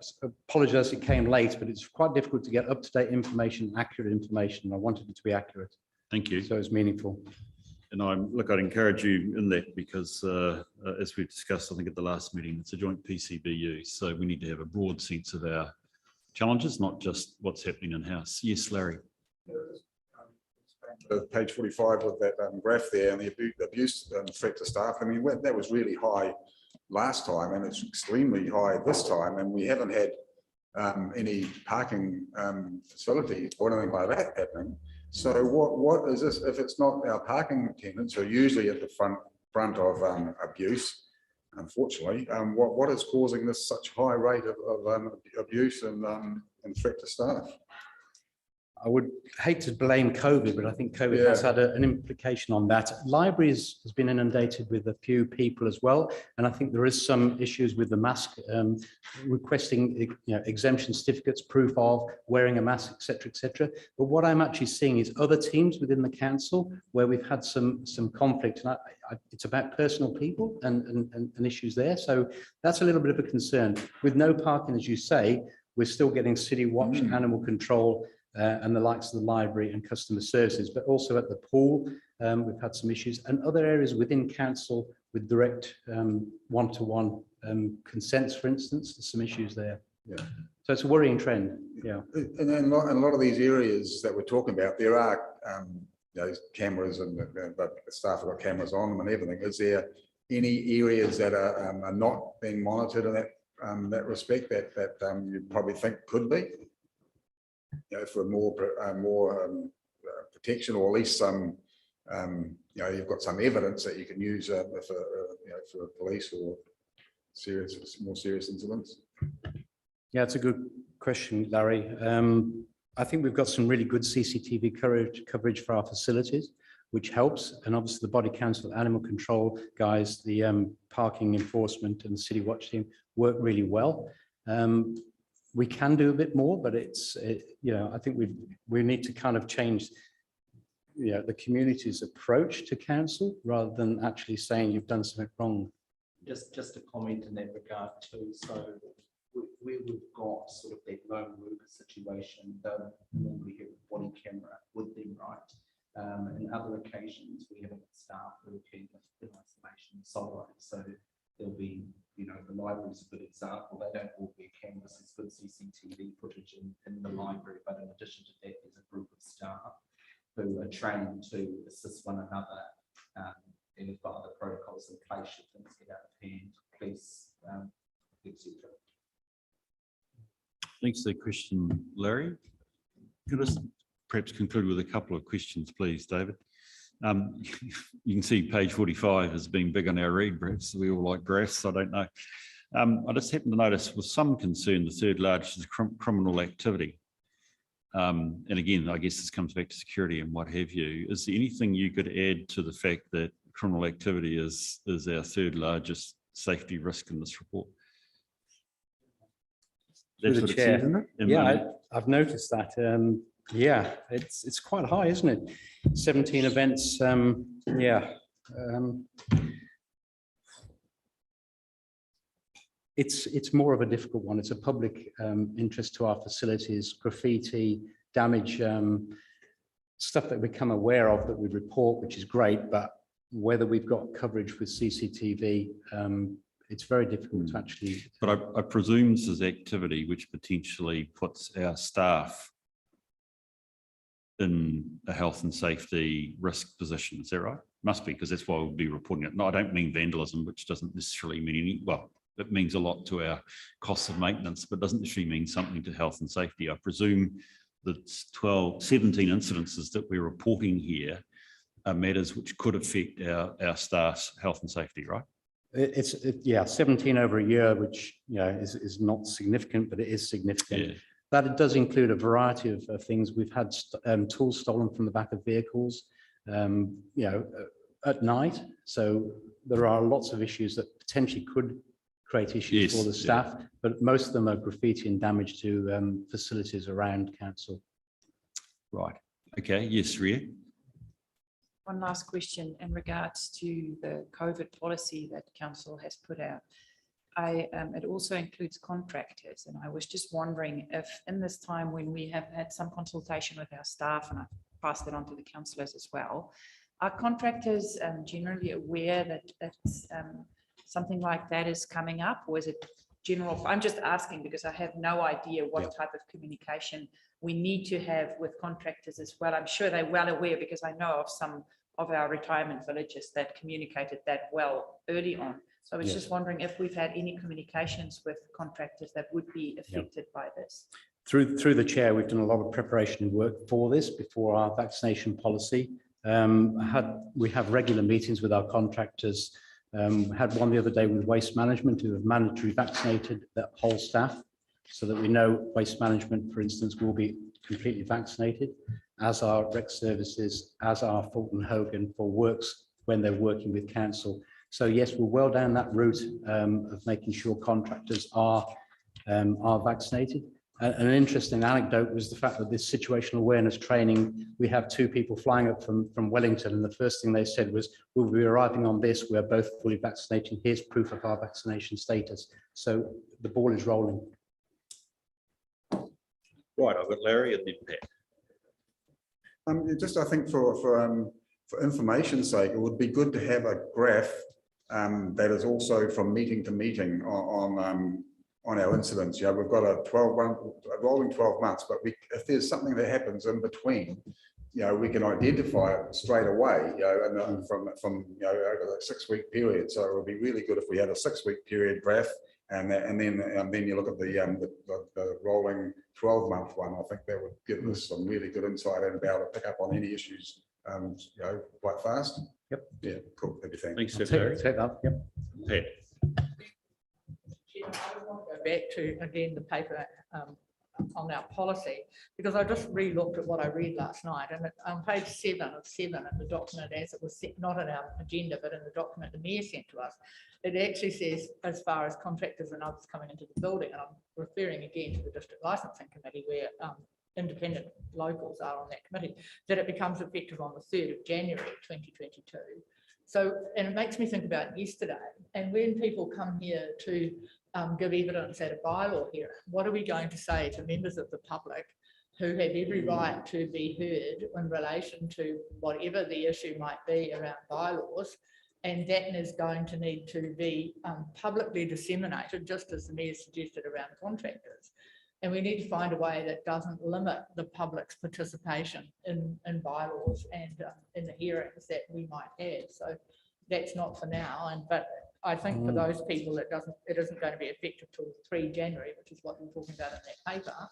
apologize, it came late, but it's quite difficult to get up-to-date information, accurate information. I wanted it to be accurate. Thank you. So it's meaningful. And I'd encourage you in that because as we've discussed, I think at the last meeting, it's a joint PCBU. So we need to have a broad sense of our challenges, not just what's happening in-house. Yes, Larry. Page 45 with that graph there and the abuse threat to staff. I mean, that was really high last time and it's extremely high this time. And we haven't had any parking facility or anything like that happening. So what is this, if it's not our parking attendants who are usually at the front of abuse, unfortunately, what is causing this such high rate of abuse and threat to staff? I would hate to blame COVID, but I think COVID has had an implication on that. Libraries has been inundated with a few people as well. And I think there is some issues with the mask, requesting exemption certificates, proof of wearing a mask, etc., etc. But what I'm actually seeing is other teams within the council where we've had some conflict. And it's about personal people and issues there. So that's a little bit of a concern. With no parking, as you say, we're still getting city watch, animal control, and the likes of the library and customer services, but also at the pool, we've had some issues, and other areas within council with direct one-to-one consents, for instance, there's some issues there. Yeah. So it's a worrying trend. Yeah. And then a lot of these areas that we're talking about, there are cameras and the staff have got cameras on them and everything. Is there any areas that are not being monitored in that respect that you probably think could be? For more protection, or at least some, you've got some evidence that you can use for police or more serious incidents. Yeah, it's a good question, Larry. I think we've got some really good CCTV coverage for our facilities, which helps. And obviously the body council, animal control guys, the parking enforcement and the city watch team work really well. We can do a bit more, but I think we need to kind of change, the community's approach to council rather than actually saying you've done something wrong. Just a comment in that regard too. So where we've got sort of that lone worker situation, they'll normally have a body camera with them, right? In other occasions, we have staff working in isolation solo. So there'll be, the library is a good example. They don't all wear cameras. There's good CCTV footage in the library, but in addition to that, there's a group of staff who are trained to assist one another. And we've got other protocols in place should things get out of hand, police, etc. Thanks for the question, Larry. Could I perhaps conclude with a couple of questions, please, David? You can see page 45 has been big on our read, perhaps we all like graphs, I don't know. I just happened to notice with some concern the third largest is criminal activity. and again, I guess this comes back to security and what have you, is there anything you could add to the fact that criminal activity is our third largest safety risk in this report? Through That's the what it chair. says, isn't it? Yeah, I've noticed that. Yeah, it's quite high, isn't it? 17 events. Yeah. It's more of a difficult one. It's a public interest to our facilities, graffiti, damage, stuff that we become aware of that we report, which is great, but whether we've got coverage with CCTV, it's very difficult to actually. But I presume this is activity which potentially puts our staff in a health and safety risk position. Is that right? Must be, because that's why we'll be reporting it. No, I don't mean vandalism, which doesn't necessarily mean any, well, it means a lot to our costs of maintenance, but doesn't necessarily mean something to health and safety. I presume that 17 incidences that we're reporting here are matters which could affect our staff's health and safety, right? Yeah, 17 over a year, which is not significant, but it is significant. Yeah. That it does include a variety of things. We've had tools stolen from the back of vehicles, at night. So there are lots of issues that potentially could create issues for the staff, but most of them are graffiti and damage to facilities around council. Right. Okay. Yes, Ria. One last question in regards to the COVID policy that council has put out. It also includes contractors, and I was just wondering if in this time when we have had some consultation with our staff, and I've passed that on to the councillors as well, are contractors generally aware that something like that is coming up, or is it general? I'm just asking because I have no idea what type of communication we need to have with contractors as well. I'm sure they're well aware because I know of some of our retirement villages that communicated that well early on. So I was just wondering if we've had any communications with contractors that would be affected by this. Through the chair, we've done a lot of preparation work for this before our vaccination policy. We have regular meetings with our contractors. Had one the other day with waste management, who have mandatory vaccinated the whole staff, so that we know waste management, for instance, will be completely vaccinated, as are rec services, as are Fulton Hogan for works when they're working with council. So yes, we're well down that route of making sure contractors are vaccinated. An interesting anecdote was the fact that this situational awareness training, we have 2 people flying up from Wellington, and the first thing they said was, we'll be arriving on this, we're both fully vaccinated, here's proof of our vaccination status. So the ball is rolling. Right, I've got Larry and then Pat. Just I think for information's sake, it would be good to have a graph that is also from meeting to meeting on our incidents. We've got a rolling 12 months, but if there's something that happens in between, we can identify it straight away, and from over the 6-week period. So it would be really good if we had a 6-week period graph, and then you look at the rolling 12-month one. I think that would give us some really good insight and be able to pick up on any issues, quite fast. Yep. Yeah. Cool. Everything. Thanks, Larry. Take that. Yep. Pat. I just want to go back to, again, the paper on our policy, because I just re-looked at what I read last night, and on page 7 of 7 in the document, as it was set, not in our agenda, but in the document the mayor sent to us, it actually says, as far as contractors and others coming into the building, and I'm referring again to the district licensing committee where independent locals are on that committee, that it becomes effective on the 3rd of January 2022. So, and it makes me think about yesterday, and when people come here to give evidence at a bylaw hearing, what are we going to say to members of the public who have every right to be heard in relation to whatever the issue might be around bylaws, and that is going to need to be publicly disseminated, just as the mayor suggested around contractors. And we need to find a way that doesn't limit the public's participation in bylaws and in the hearings that we might have. So that's not for now, but I think for those people, it isn't going to be effective till 3 January, which is what we're talking about in that paper.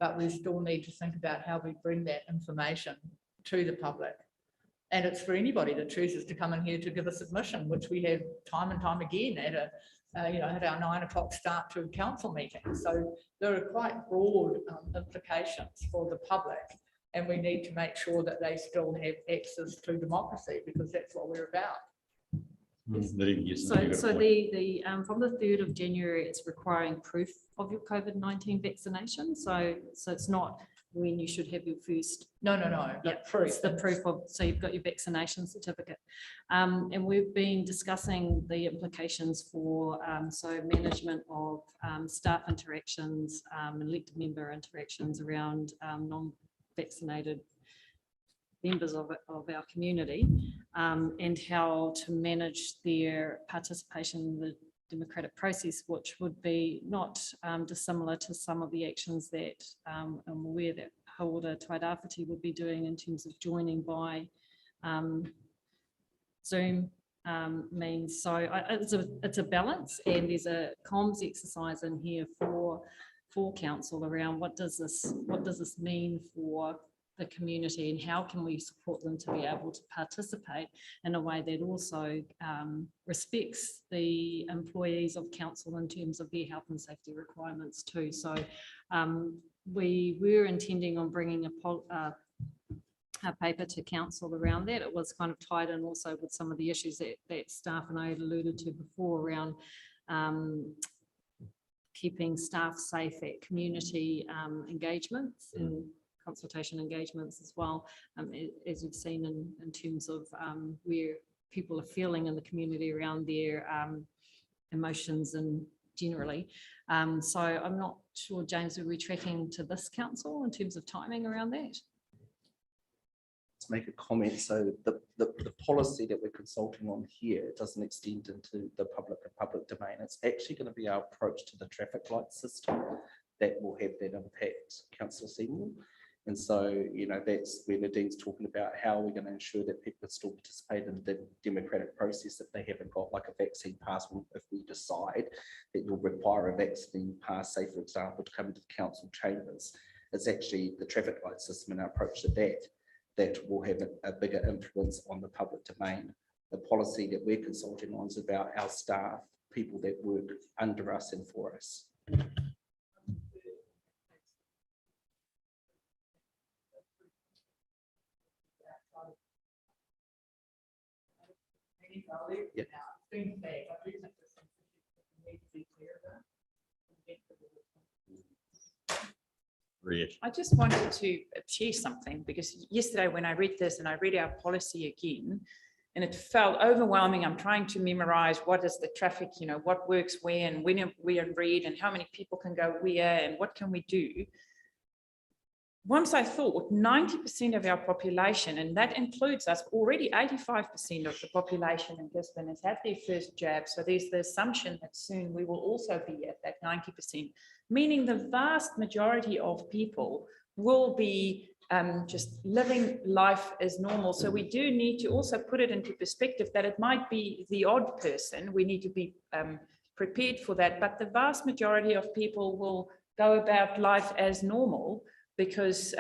But we still need to think about how we bring that information to the public. And it's for anybody that chooses to come in here to give a submission, which we have time and time again at a had our 9 o'clock start to council meetings. So there are quite broad implications for the public. And we need to make sure that they still have access to democracy, because that's what we're about. So the from the 3rd of January, it's requiring proof of your COVID-19 vaccination. So it's not when you should have your first. No. It's the proof of, so you've got your vaccination certificate. And we've been discussing the implications for so management of staff interactions, elected member interactions around non-vaccinated members of our community, and how to manage their participation in the democratic process, which would be not dissimilar to some of the actions that I'm aware that Hawara Tairawhiti would be doing in terms of joining by Zoom means. So it's a balance, and there's a comms exercise in here for council around what does this mean for the community, and how can we support them to be able to participate in a way that also respects the employees of council in terms of their health and safety requirements too. So we were intending on bringing a paper to council around that. It was kind of tied in also with some of the issues that staff and I had alluded to before around keeping staff safe at community engagements and consultation engagements as well, as you've seen in terms of where people are feeling in the community around their emotions and generally. So I'm not sure, James, are we tracking to this council in terms of timing around that? To make a comment, so the policy that we're consulting on here doesn't extend into the public domain. It's actually going to be our approach to the traffic light system that will have that impact, Councillor Seymour. And so, that's where Nadine's talking about how we're going to ensure that people still participate in the democratic process if they haven't got like a vaccine pass. If we decide that you'll require a vaccine pass, say for example, to come into the council chambers, it's actually the traffic light system and our approach to that will have a bigger influence on the public domain. The policy that we're consulting on is about our staff, people that work under us and for us. Yeah. I just wanted to share something, because yesterday when I read this and I read our policy again, and it felt overwhelming. I'm trying to memorize what is the traffic, what works where and when we are read and how many people can go where and what can we do. Once I thought 90% of our population, and that includes us, already 85% of the population in Gisborne has had their first jab. So there's the assumption that soon we will also be at that 90%, meaning the vast majority of people will be just living life as normal. So we do need to also put it into perspective that it might be the odd person. We need to be prepared for that. But the vast majority of people will go about life as normal, because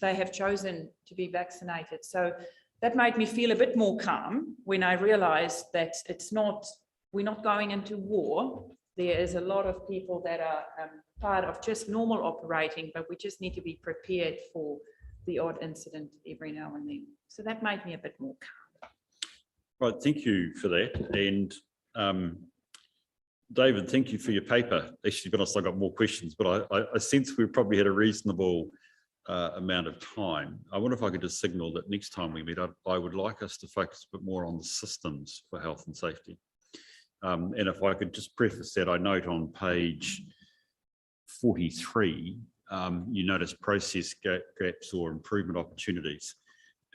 they have chosen to be vaccinated. So that made me feel a bit more calm when I realized that we're not going into war. There is a lot of people that are part of just normal operating, but we just need to be prepared for the odd incident every now and then. So that made me a bit more calm. Right, thank you for that. And David, thank you for your paper. Actually, to be honest, I got more questions, but I sense we've probably had a reasonable amount of time. I wonder if I could just signal that next time we meet, I would like us to focus a bit more on the systems for health and safety. And if I could just preface that, I note on page 43, you notice process gaps or improvement opportunities.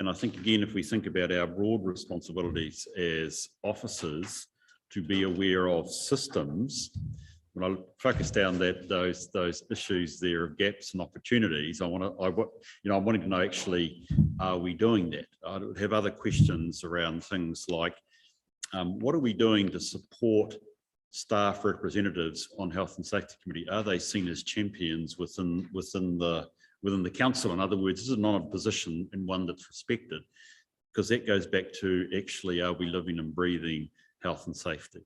And I think, again, if we think about our broad responsibilities as officers, to be aware of systems, when I focus down those issues there of gaps and opportunities, I'm wanting to know, actually, are we doing that? I would have other questions around things like, what are we doing to support staff representatives on health and safety committee? Are they seen as champions within the council? In other words, is it not a position and one that's respected? Because that goes back to, actually, are we living and breathing health and safety?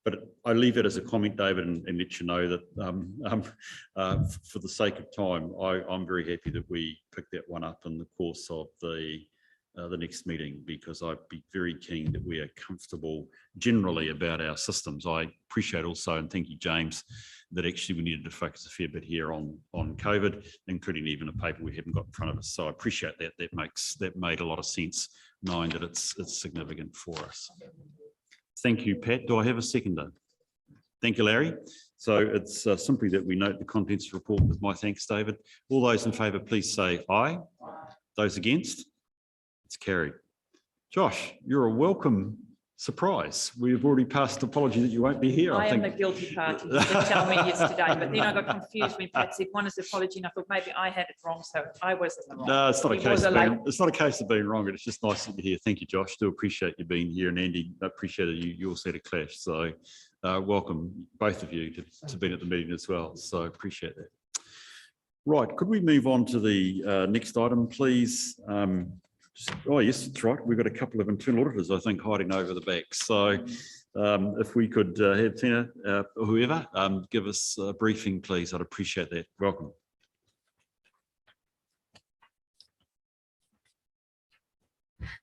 But I leave it as a comment, David, and let you know that for the sake of time, I'm very happy that we picked that one up in the course of the next meeting, because I'd be very keen that we are comfortable generally about our systems. I appreciate also, and thank you, James, that actually we needed to focus a fair bit here on COVID, including even a paper we haven't got in front of us. So I appreciate that. That made a lot of sense, knowing that it's significant for us. Thank you, Pat. Do I have a seconder? Thank you, Larry. So it's simply that we note the contents of the report with my thanks, David. All those in favour, please say aye. Those against? It's carried. Josh, you're a welcome surprise. We've already passed apology that you won't be here. I am think. the guilty party. You did tell me yesterday, but then I got confused when Pat said one is apology, and I thought maybe I had it wrong, so I wasn't wrong. No, it's not He was it's not a case of being wrong. It's just nice that you're here. Thank you, Josh. Do appreciate you being here, and Andy, I appreciated you also had a clash. So welcome both of you to being at the meeting as well. So appreciate that. Right, could we move on to the next item, please? Oh, yes, that's right. We've got a couple of internal auditors, I think, hiding over the back. So if we could have Tina or whoever give us a briefing, please, I'd appreciate that. Welcome.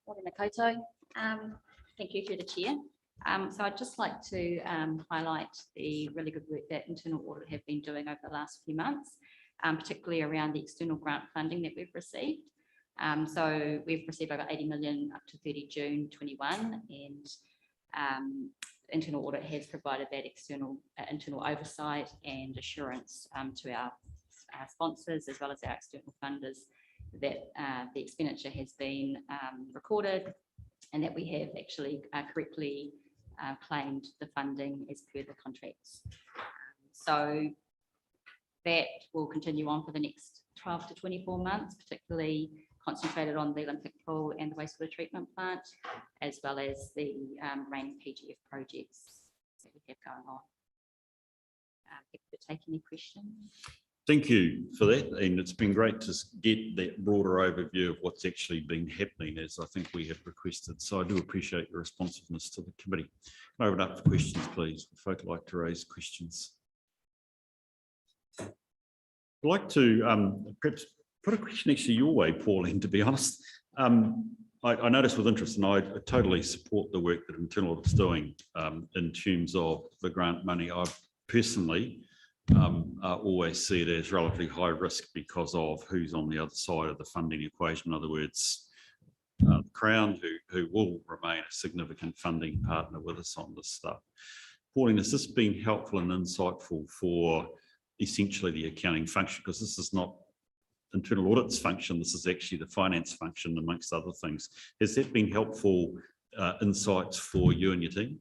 Morena koutou. Thank you through the chair. So I'd just like to highlight the really good work that internal audit have been doing over the last few months, particularly around the external grant funding that we've received. So we've received over 80 million up to 30 June 21, and internal audit has provided that external internal oversight and assurance to our sponsors as well as our external funders that the expenditure has been recorded and that we have actually correctly claimed the funding as per the contracts. So that will continue on for the next 12 to 24 months, particularly concentrated on the Olympic pool and the wastewater treatment plant, as well as the rain PGF projects that we have going on. If you take any questions. Thank you for that. And it's been great to get that broader overview of what's actually been happening, as I think we have requested. So I do appreciate your responsiveness to the committee. Can I open up for questions, please? If folk like to raise questions. I'd like to perhaps put a question actually your way, Pauline, to be honest. I noticed with interest, and I totally support the work that internal audit is doing in terms of the grant money. I personally always see it as relatively high risk because of who's on the other side of the funding equation. In other words, the Crown, who will remain a significant funding partner with us on this stuff. Pauline, has this been helpful and insightful for essentially the accounting function? Because this is not internal audit's function, this is actually the finance function amongst other things. Has that been helpful insights for you and your team?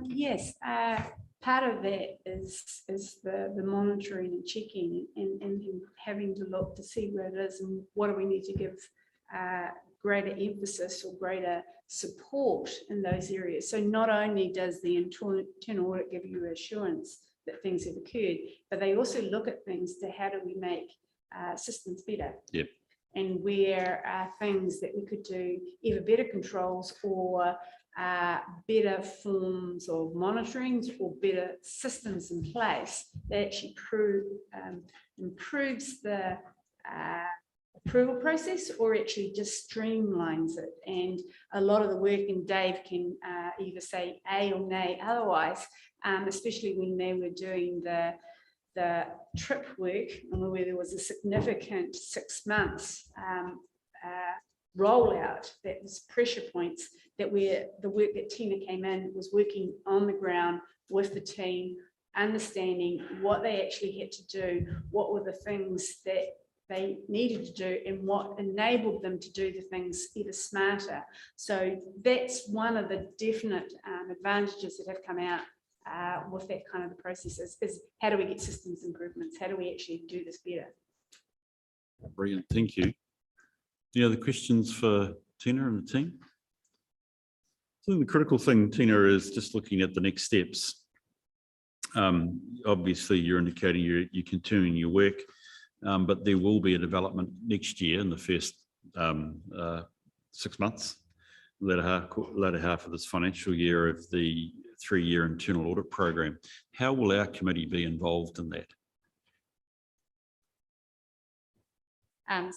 Yes, part of that is the monitoring and checking and having to look to see where it is and what do we need to give greater emphasis or greater support in those areas. So not only does the internal audit give you assurance that things have occurred, but they also look at things to how do we make systems better. Yep. And where are things that we could do either better controls or better forms of monitoring or better systems in place that actually improves the approval process or actually just streamlines it. And a lot of the work, and Dave can either say A or nay otherwise, especially when they were doing the trip work and where there was a significant 6 months rollout, that was pressure points that where the work that Tina came in was working on the ground with the team, understanding what they actually had to do, what were the things that they needed to do and what enabled them to do the things either smarter. So that's one of the definite advantages that have come out with that kind of the processes is how do we get systems improvements? How do we actually do this better? Brilliant, thank you. Any other questions for Tina and the team? I think the critical thing, Tina, is just looking at the next steps. Obviously, you're indicating you're continuing your work, but there will be a development next year in the first 6 months. latter half of this financial year of the 3-year internal audit program. How will our committee be involved in that?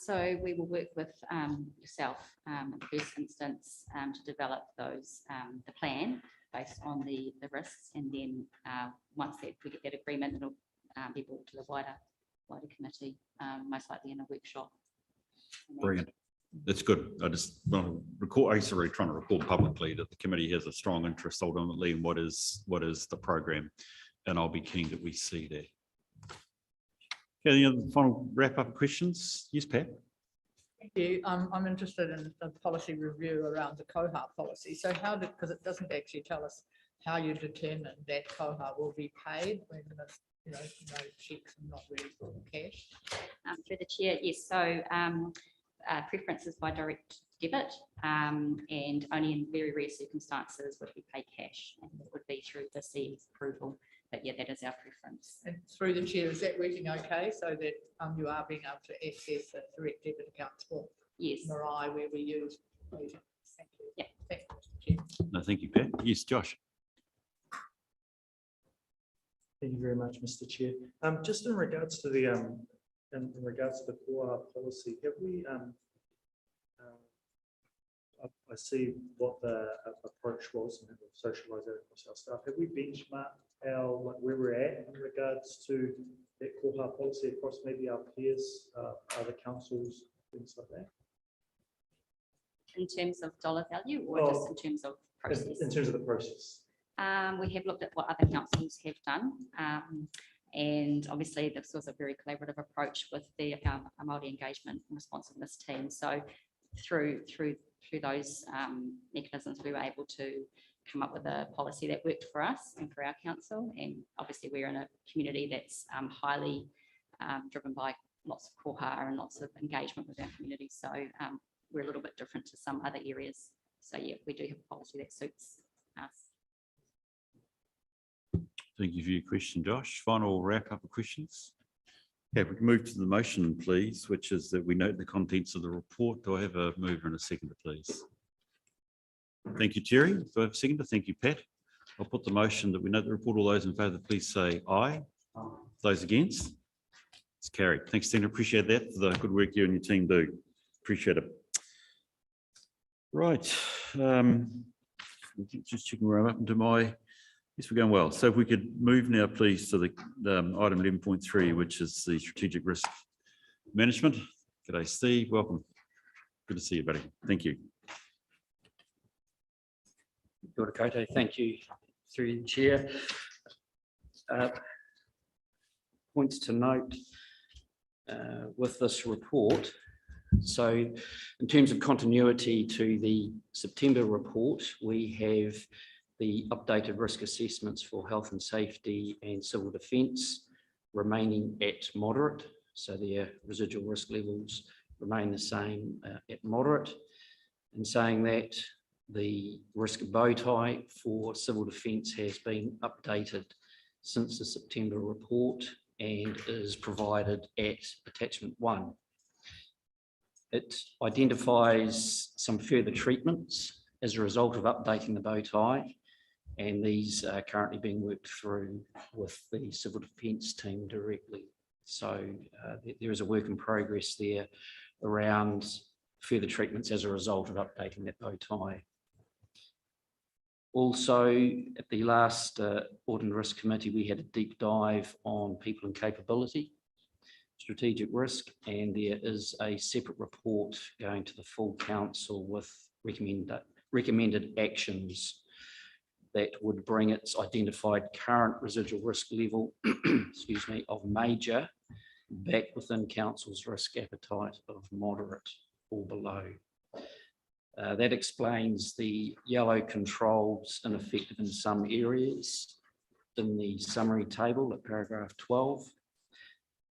So we will work with yourself in the first instance to develop those, the plan based on the risks, and then once that we get that agreement, it'll be brought to the wider committee, most likely in a workshop. Brilliant. That's good. I just want to record, I used to really trying to record publicly that the committee has a strong interest ultimately in what is the program, and I'll be keen that we see that. Okay, any other final wrap up questions? Yes, Pat. Thank you. I'm interested in the policy review around the COHA policy. So how did, because it doesn't actually tell us how you determine that COHA will be paid when there's, no checks and not really cash. Through the chair, yes. So preference is by direct debit, and only in very rare circumstances would we pay cash, and it would be through the CE's approval. But yeah, that is our preference. And through the chair, is that working okay so that you are being able to access the direct debit accounts for Yes. Marai where we use? Thank you. Yeah. Thank you. No, thank you, Pat. Yes, Josh. Thank you very much, Mr. Chair. Just in regards to the in regards to the core policy, have we I see what the approach was and have socialised that across our staff. Have we benchmarked where we're at in regards to that core policy across maybe our peers, other councils, things like that? In terms of dollar value, or just in terms of process? In terms of the process. We have looked at what other councils have done, and obviously this was a very collaborative approach with the Māori engagement and responsiveness team. So through those mechanisms, we were able to come up with a policy that worked for us and for our council. And obviously we're in a community that's highly driven by lots of koha and lots of engagement with our community. So we're a little bit different to some other areas. So yeah, we do have a policy that suits us. Thank you for your question, Josh. Final wrap up of questions. Okay, we can move to the motion, please, which is that we note the contents of the report. Do I have a mover and a seconder, please? Thank you, Terry. Do I have a seconder? Thank you, Pat. I'll put the motion that we note the report. All those in favour, please say aye. Those against? It's carried. Thanks, Tina. Appreciate that for the good work you and your team do. Appreciate it. Right. Just checking where I'm up into my. Yes, we're going well. So if we could move now, please, to the item 11.3, which is the strategic risk management. G'day, Steve. Welcome. Good to see you, buddy. Thank you. Kia ora koutou. Thank you, through the chair. Points to note with this report. So in terms of continuity to the September report, we have the updated risk assessments for health and safety and civil defence remaining at moderate. So their residual risk levels remain the same at moderate. In saying that, the risk of bow tie for civil defence has been updated since the September report and is provided at attachment 1. It identifies some further treatments as a result of updating the bow tie, and these are currently being worked through with the civil defence team directly. So there is a work in progress there around further treatments as a result of updating that bow tie. Also, at the last Audit and Risk Committee, we had a deep dive on people and capability, strategic risk, and there is a separate report going to the full council with recommended actions that would bring its identified current residual risk level, excuse me, of major back within council's risk appetite of moderate or below. That explains the yellow controls ineffective in some areas in the summary table at paragraph 12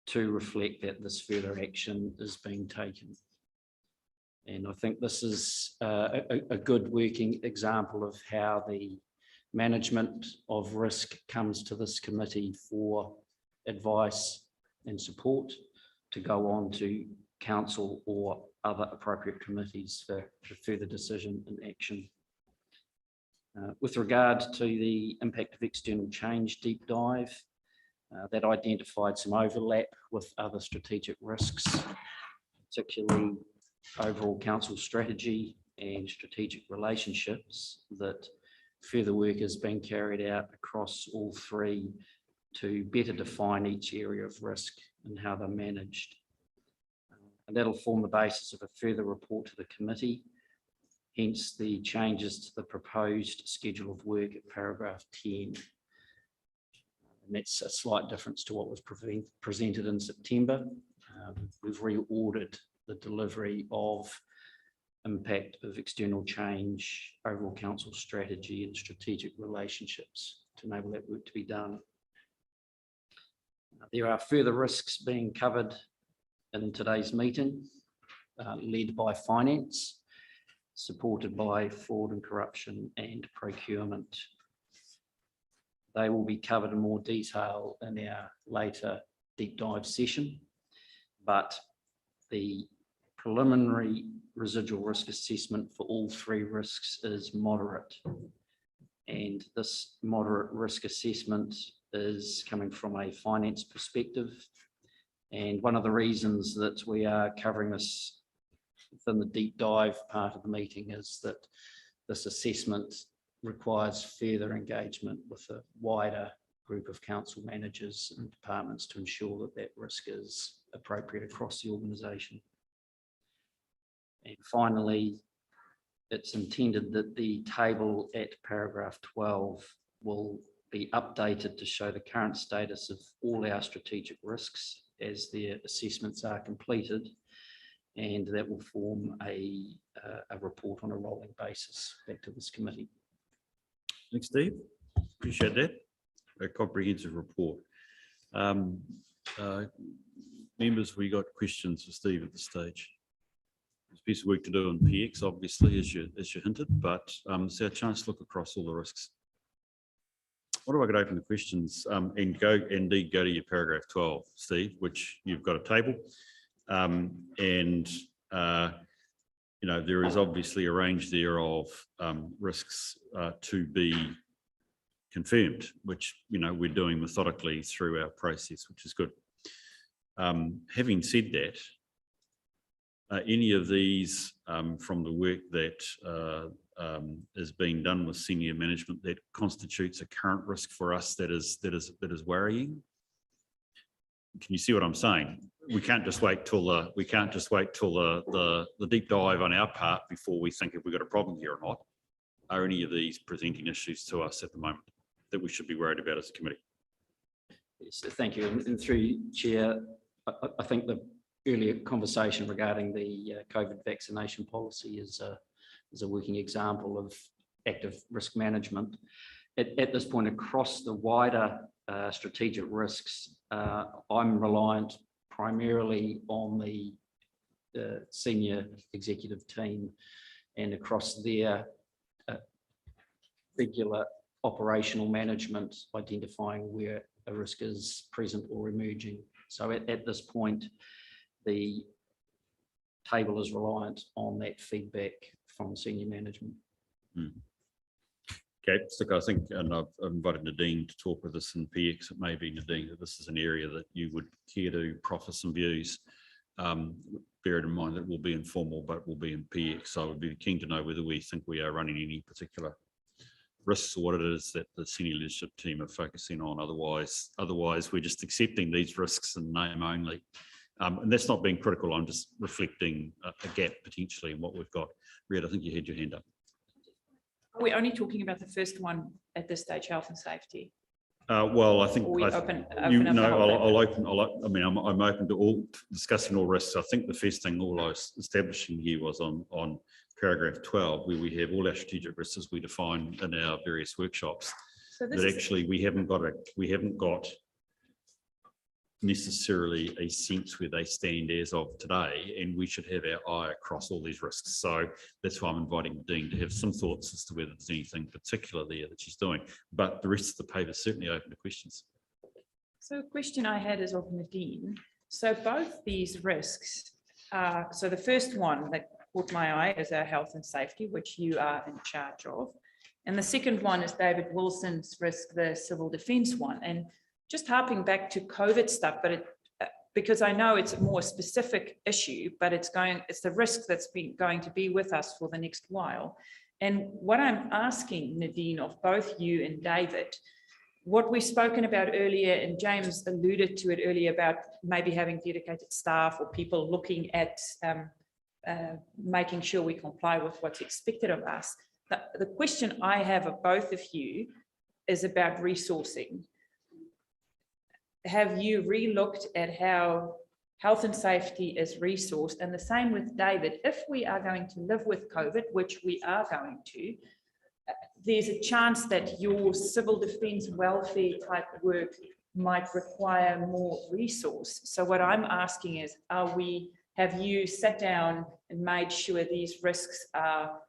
to reflect that this further action is being taken. And I think this is a good working example of how the management of risk comes to this committee for advice and support to go on to council or other appropriate committees for further decision and action. With regard to the impact of external change deep dive, that identified some overlap with other strategic risks, particularly overall council strategy and strategic relationships, that further work is being carried out across all three to better define each area of risk and how they're managed. And that'll form the basis of a further report to the committee, hence the changes to the proposed schedule of work at paragraph 10. And that's a slight difference to what was presented in September. We've reordered the delivery of impact of external change, overall council strategy and strategic relationships to enable that work to be done. There are further risks being covered in today's meeting, led by finance, supported by fraud and corruption and procurement. They will be covered in more detail in our later deep dive session, but the preliminary residual risk assessment for all three risks is moderate. And this moderate risk assessment is coming from a finance perspective. And one of the reasons that we are covering this within the deep dive part of the meeting is that this assessment requires further engagement with a wider group of council managers and departments to ensure that that risk is appropriate across the organisation. And finally, it's intended that the table at paragraph 12 will be updated to show the current status of all our strategic risks as their assessments are completed, and that will form a report on a rolling basis back to this committee. Thanks, Steve. Appreciate that. A comprehensive report. Members, we got questions for Steve at this stage. There's a piece of work to do on PX, obviously, as you hinted, but it's our chance to look across all the risks. What do I could open the questions and indeed go to your paragraph 12, Steve, which you've got a table. You know, there is obviously a range there of risks to be confirmed, which, you know, we're doing methodically through our process, which is good. Having said that, any of these from the work that is being done with senior management that constitutes a current risk for us that is worrying? Can you see what I'm saying? We can't just wait till the deep dive on our part before we think if we've got a problem here or not. Are any of these presenting issues to us at the moment that we should be worried about as a committee? Yes, thank you. And through you, Chair, I think the earlier conversation regarding the COVID vaccination policy is a working example of active risk management. At this point, across the wider strategic risks, I'm reliant primarily on the senior executive team and across their regular operational management, identifying where a risk is present or emerging. So at this point, the table is reliant on that feedback from senior management. Okay, so I think, and I've invited Nadine to talk with us in PX. It may be, Nadine, that this is an area that you would care to proffer some views. Bear it in mind that it will be informal, but will be in PX. So I would be keen to know whether we think we are running any particular risks or what it is that the senior leadership team are focusing on. Otherwise, we're just accepting these risks in name only. And that's not being critical. I'm just reflecting a gap potentially in what we've got. Red, I think you had your hand up. We're only talking about the first one at this stage, health and safety. Well, I think I'm open to all discussing all risks. I think the first thing all I was establishing here was on paragraph 12, where we have all our strategic risks as we define in our various workshops. So that actually we haven't got necessarily a sense where they stand as of today, and we should have our eye across all these risks. So that's why I'm inviting Dean to have some thoughts as to whether there's anything particular there that she's doing. But the rest of the paper is certainly open to questions. So a question I had is of Nadine. So both these risks So the first one that caught my eye is our health and safety, which you are in charge of. And the second one is David Wilson's risk, the civil defence one. And just harping back to COVID stuff, but because I know it's a more specific issue, but it's the risk that's going to be with us for the next while. And what I'm asking, Nadine, of both you and David, what we've spoken about earlier, and James alluded to it earlier about maybe having dedicated staff or people looking at making sure we comply with what's expected of us. The question I have of both of you is about resourcing. Have you re-looked at how health and safety is resourced? And the same with David, if we are going to live with COVID, which we are going to, there's a chance that your civil defence welfare type work might require more resource. So what I'm asking is, have you sat down and made sure these risks are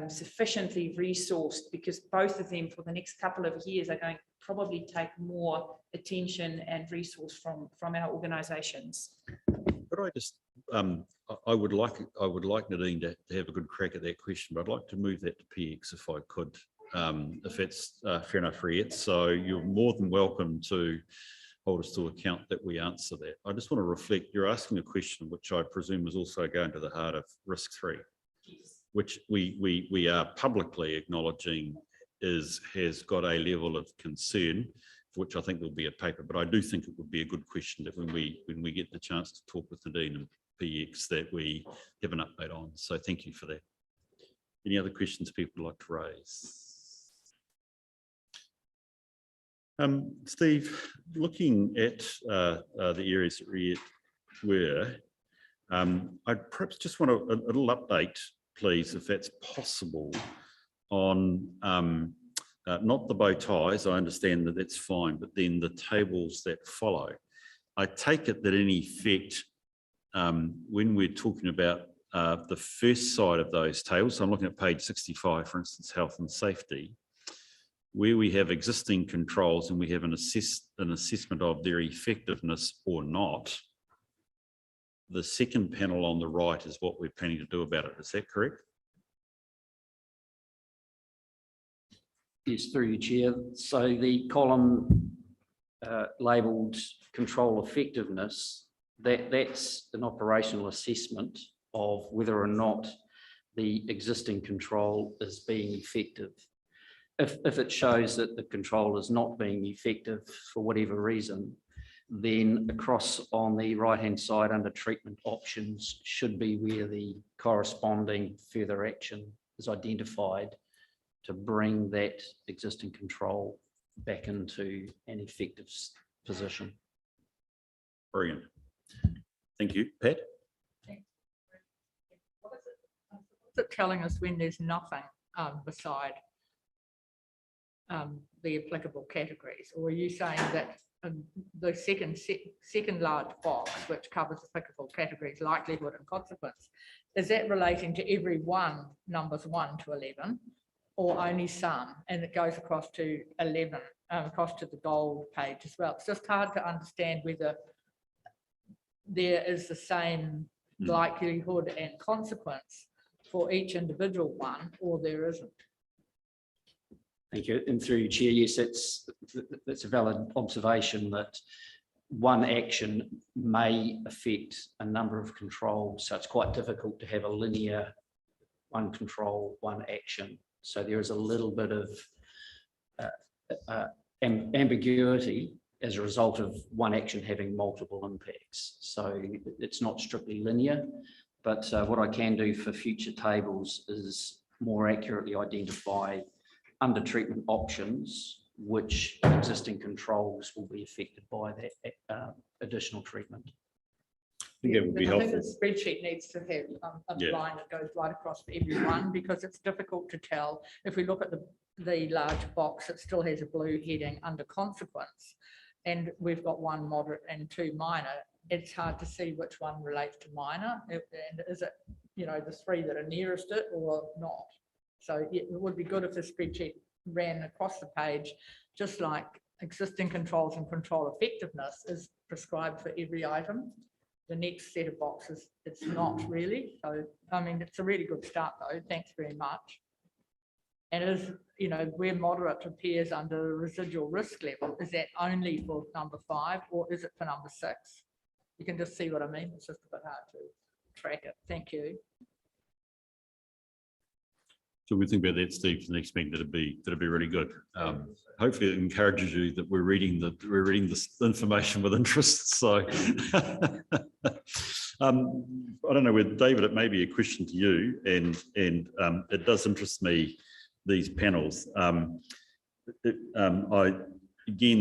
sufficiently resourced, because both of them for the next couple of years are going to probably take more attention and resource from our organisations. But I just, I would like Nadine to have a good crack at that question, but I'd like to move that to PX if I could, if that's fair enough for you. So you're more than welcome to hold us to account that we answer that. I just want to reflect, you're asking a question which I presume is also going to the heart of risk 3. Which we are publicly acknowledging has got a level of concern, for which I think there'll be a paper. But I do think it would be a good question that when we get the chance to talk with Nadine and PX, that we have an update on. So thank you for that. Any other questions people would like to raise? Steve, looking at the areas that we were, I perhaps just want a little update, please, if that's possible, on not the bow ties. I understand that that's fine, but then the tables that follow. I take it that in effect, when we're talking about the first side of those tables, so I'm looking at page 65, for instance, health and safety, where we have existing controls and we have an assessment of their effectiveness or not. The second panel on the right is what we're planning to do about it. Is that correct? Yes, through you, Chair. So the column labelled control effectiveness, that's an operational assessment of whether or not the existing control is being effective. If it shows that the control is not being effective for whatever reason, then across on the right-hand side under treatment options should be where the corresponding further action is identified to bring that existing control back into an effective position. Brilliant. Thank you. Pat? What's it telling us when there's nothing beside the applicable categories? Or are you saying that the second large box, which covers applicable categories, likelihood and consequence, is that relating to every one, numbers 1 to 11, or only some, and it goes across to 11, across to the gold page as well? It's just hard to understand whether there is the same likelihood and consequence for each individual one, or there isn't. Thank you. And through you, Chair, yes, that's a valid observation that one action may affect a number of controls. So it's quite difficult to have a linear one control, one action. So there is a little bit of ambiguity as a result of one action having multiple impacts. So it's not strictly linear, but what I can do for future tables is more accurately identify under treatment options which existing controls will be affected by that additional treatment. I think it would be I think helpful. the spreadsheet needs to have a line that goes right across for everyone, because it's difficult to tell. If we look at the large box, it still has a blue heading under consequence, and we've got 1 moderate and 2 minor. It's hard to see which one relates to minor, and is it, the 3 that are nearest it or not? So it would be good if the spreadsheet ran across the page, just like existing controls and control effectiveness is prescribed for every item. the next set of boxes, it's not really. So, I mean, it's a really good start though. Thanks very much. And is, you know, where moderate appears under the residual risk level, is that only for number 5 or is it for number 6? You can just see what I mean. It's just a bit hard to track it. Thank you. So we think about that, Steve, for the next meeting. That'd be really good. Hopefully, it encourages you that we're reading this information with interest. So, I don't know whether David, it may be a question to you, and it does interest me. These panels. Again,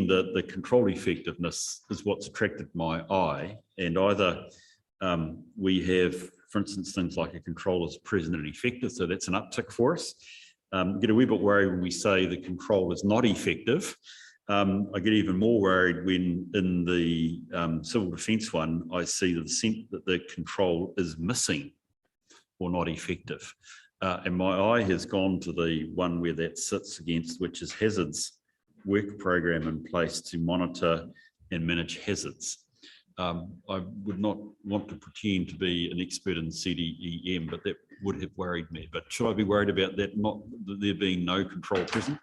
the control effectiveness is what's attracted my eye, and either we have, for instance, things like a control is present and effective, so that's an uptick for us. Get a wee bit worried when we say the control is not effective. I get even more worried when in the civil defence one, I see that the control is missing or not effective. And my eye has gone to the one where that sits against, which is hazards work program in place to monitor and manage hazards. I would not want to pretend to be an expert in CDEM, but that would have worried me. But should I be worried about that, not that there being no control present?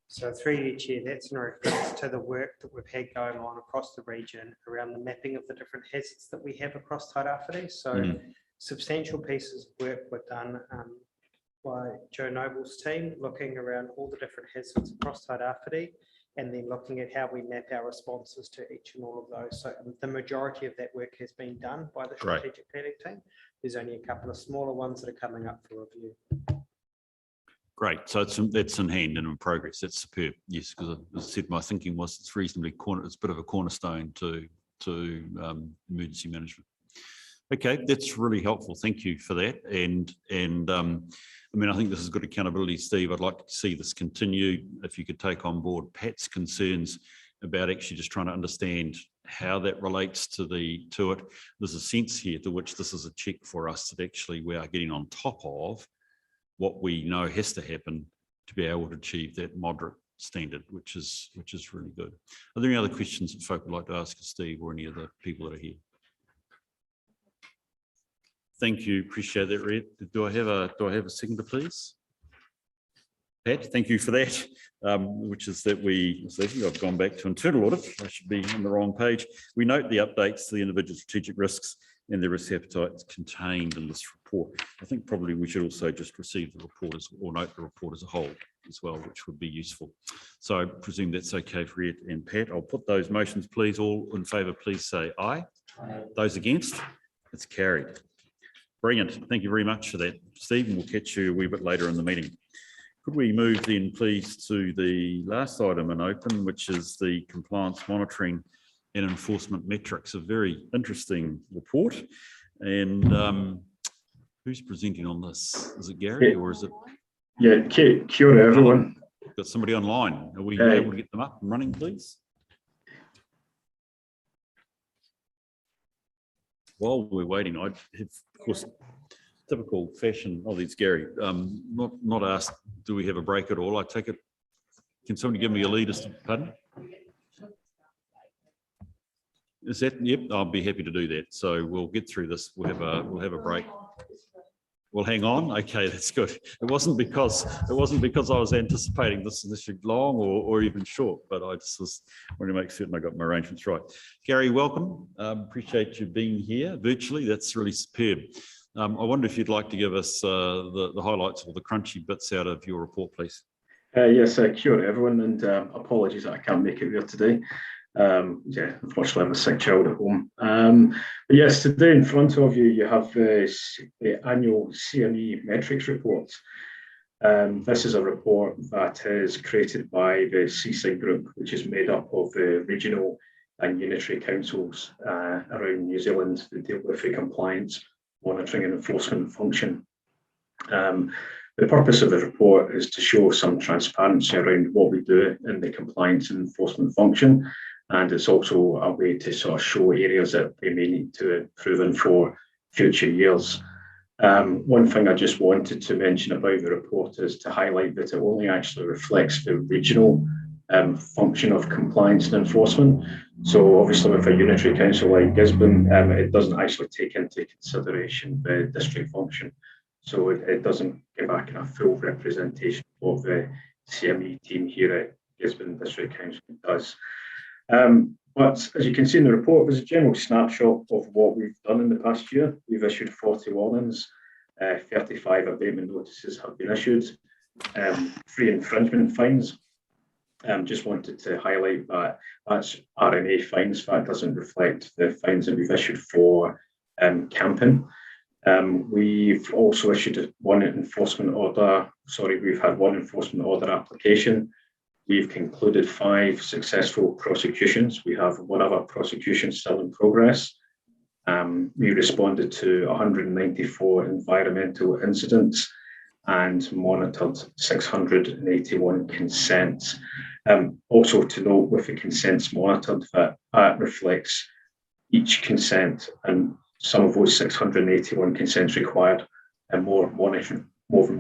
So through you, Chair, that's in reference to the work that we've had going on across the region around the mapping of the different hazards that we have across Tairāwhiti. So substantial pieces of work were done by Joe Noble's team, looking around all the different hazards across Tairāwhiti, and then looking at how we map our responses to each and all of those. So the majority of that work has been done by the strategic planning team. There's only a couple of smaller ones that are coming up for review. Great, so that's in hand and in progress. That's superb. Yes, because as I said, my thinking was it's reasonably it's a bit of a cornerstone to emergency management. Okay, that's really helpful. Thank you for that. And I mean, I think this is good accountability, Steve. I'd like to see this continue. If you could take on board Pat's concerns about actually just trying to understand how that relates to it. There's a sense here to which this is a check for us that actually we are getting on top of what we know has to happen to be able to achieve that moderate standard, which is really good. Are there any other questions that folk would like to ask Steve or any other people that are here? Thank you, appreciate that, Red. Do I have a seconder, please? Pat, thank you for that. Which is that I've gone back to internal audit. I should be on the wrong page. We note the updates to the individual strategic risks and the risk appetites contained in this report. I think probably we should also just receive the report or note the report as a whole as well, which would be useful. So I presume that's okay for Ed and Pat. I'll put those motions, please. All in favour, please say aye. Aye. Those against? It's carried. Brilliant. Thank you very much for that, Stephen. We'll catch you a wee bit later in the meeting. Could we move then, please, to the last item in open, which is the compliance monitoring and enforcement metrics, a very interesting report. And who's presenting on this? Is it Gary or is it? Yeah, kia ora, everyone. Got somebody online. Are we able to get them up and running, please? While we're waiting, I have, of course, typical fashion. Oh, it's Gary. Not asked, do we have a break at all? I take it. Can somebody give me a lead as to, pardon? Is that, yep, I'll be happy to do that. So we'll get through this. We'll have a break. Well, hang on. Okay, that's good. It wasn't because I was anticipating this issue long or even short, but I just was wanting to make certain I got my arrangements right. Gary, welcome. Appreciate you being here virtually. That's really superb. I wonder if you'd like to give us the highlights or the crunchy bits out of your report, please. Yes, kia ora, everyone, and apologies that I can't make it here today. Yeah, unfortunately I have a sick child at home. But yes, today in front of you, you have the annual CME metrics report. This is a report that is created by the CSIG group, which is made up of the regional and unitary councils around New Zealand that deal with the compliance, monitoring and enforcement function. The purpose of the report is to show some transparency around what we do in the compliance and enforcement function. And it's also a way to sort of show areas that we may need to improve in for future years. One thing I just wanted to mention about the report is to highlight that it only actually reflects the regional function of compliance and enforcement. So obviously with a unitary council like Gisborne, it doesn't actually take into consideration the district function. So it doesn't give a kind of full representation of the CME team here at Gisborne District Council does. But as you can see in the report, there's a general snapshot of what we've done in the past year. We've issued 40 warnings, 35 abatement notices have been issued, 3 infringement fines. Just wanted to highlight that that's RMA fines. That doesn't reflect the fines that we've issued for camping. We've also issued one enforcement order. Sorry, we've had one enforcement order application. We've concluded 5 successful prosecutions. We have 1 other prosecution still in progress. We responded to 194 environmental incidents and monitored 681 consents. Also to note with the consents monitored that reflects each consent, and some of those 681 consents required more than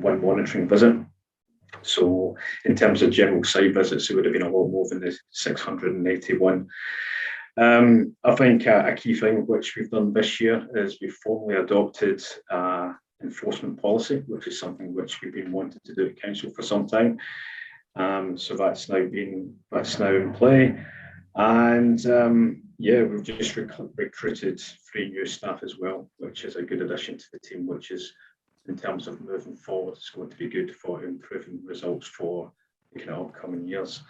one monitoring visit. So in terms of general site visits, it would have been a lot more than the 681. I think a key thing which we've done this year is we've formally adopted enforcement policy, which is something which we've been wanting to do at council for some time. So that's now in play, and yeah, we've just recruited 3 new staff as well, which is a good addition to the team, which is, in terms of moving forward, it's going to be good for improving results for the upcoming years.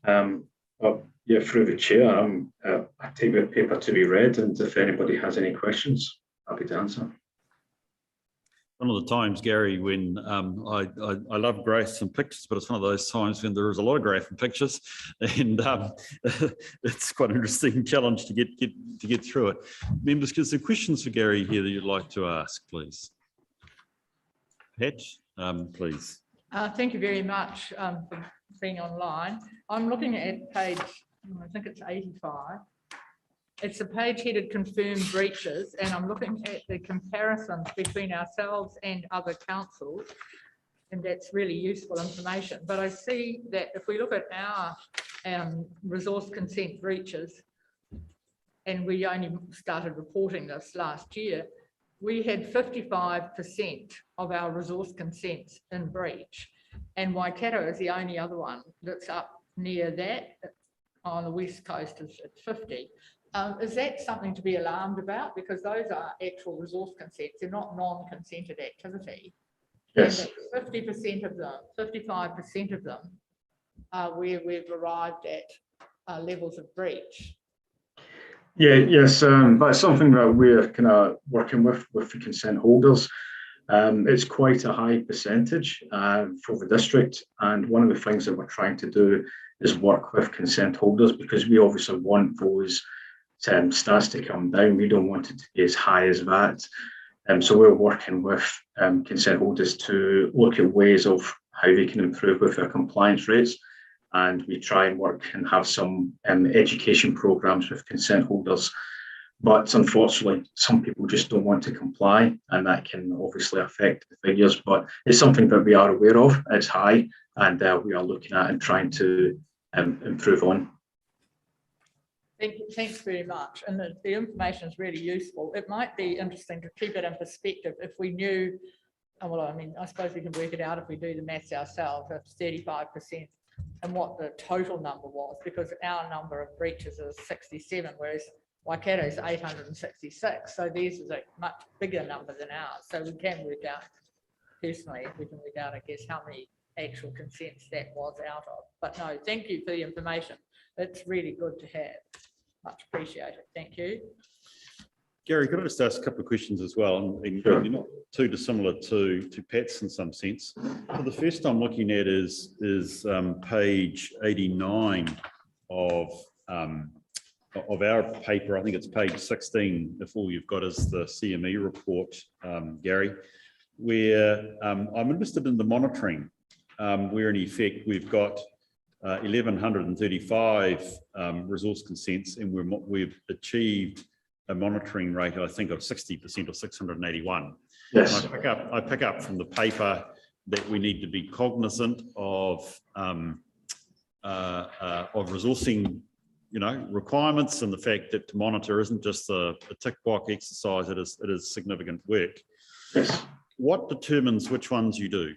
But yeah, through the chair, I take the paper to be read, and if anybody has any questions, happy to answer. One of the times, Gary, when I love graphs and pictures, but it's one of those times when there is a lot of graph and pictures, and it's quite an interesting challenge to get through it. Members, is there questions for Gary here that you'd like to ask, please? Pat, please. Thank you very much for being online. I'm looking at page, I think it's 85. It's a page headed confirmed breaches, and I'm looking at the comparisons between ourselves and other councils, and that's really useful information. But I see that if we look at our resource consent breaches, and we only started reporting this last year, we had 55% of our resource consents in breach, and Waikato is the only other one that's up near that. On the west coast is at 50. Is that something to be alarmed about? Because those are actual resource consents, they're not non-consented activity. Yes. And 50% of them, 55% of them are where we've arrived at levels of breach. Yeah, yes, that's something that we're kind of working with the consent holders. It's quite a high percentage for the district, and one of the things that we're trying to do is work with consent holders, because we obviously want those stats to come down. We don't want it to be as high as that. So we're working with consent holders to look at ways of how they can improve with their compliance rates. And we try and work and have some education programs with consent holders. But unfortunately, some people just don't want to comply, and that can obviously affect the figures. But it's something that we are aware of. It's high, and we are looking at and trying to improve on. Thank you, thanks very much. And the information is really useful. It might be interesting to keep it in perspective if we knew, well, I mean, I suppose we can work it out if we do the maths ourselves, it's 35%, and what the total number was, because our number of breaches is 67, whereas Waikato's 866. So theirs is a much bigger number than ours. So we can work out, personally, we can work out, I guess, how many actual consents that was out of. But no, thank you for the information. It's really good to have. Much appreciated. Thank you. Gary, could I just ask a couple of questions as well? And Sure. They're not too dissimilar to Pat's in some sense. So the first I'm looking at is page 89 of our paper. I think it's page 16, if all you've got is the CME report, Gary, where I'm interested in the monitoring, where in effect we've got 1,135 resource consents, and we've achieved a monitoring rate, I think, of 60% or 681. Yes. I pick up from the paper that we need to be cognizant of resourcing, requirements, and the fact that to monitor isn't just a tick box exercise, it is significant work. Yes. What determines which ones you do?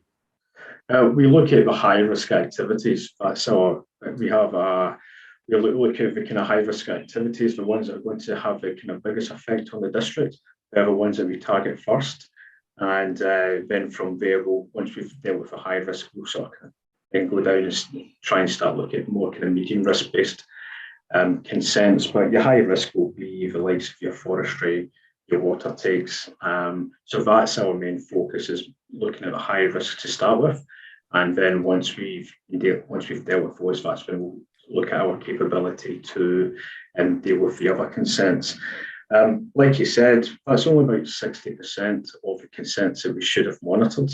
We look at the high risk activities. So we have we look at the kind of high risk activities, the ones that are going to have the kind of biggest effect on the district. They're the ones that we target first. And then from there, once we've dealt with the high risk, we'll sort of then go down and try and start looking at more kind of medium risk based consents. But your high risk will be the likes of your forestry, your water takes. So that's our main focus, is looking at the high risk to start with. And then once we've dealt with those, that's when we'll look at our capability to deal with the other consents. Like you said, that's only about 60% of the consents that we should have monitored.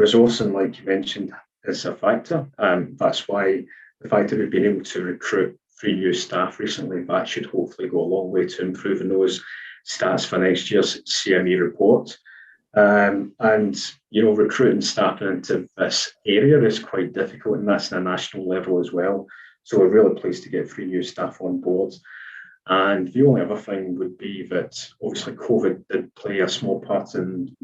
Resourcing, like you mentioned, is a factor. That's why the fact that we've been able to recruit 3 new staff recently, that should hopefully go a long way to improving those stats for next year's CME report. And recruiting staff into this area is quite difficult, and that's on a national level as well. So we're really pleased to get 3 new staff on board. And the only other thing would be that obviously COVID did play a small part in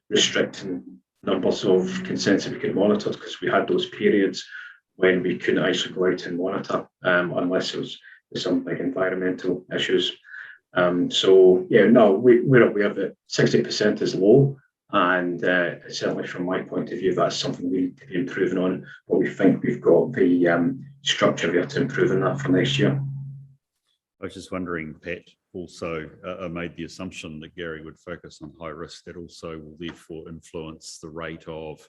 restricting numbers of consents that we could monitor, because we had those periods when we couldn't actually go out and monitor unless it was some big environmental issues. We're aware that 60% is low, and certainly from my point of view, that's something we need to be improving on, but we think we've got the structure there to improve on that for next year. I was just wondering, Pat, also I made the assumption that Gary would focus on high risk. That also will therefore influence the rate of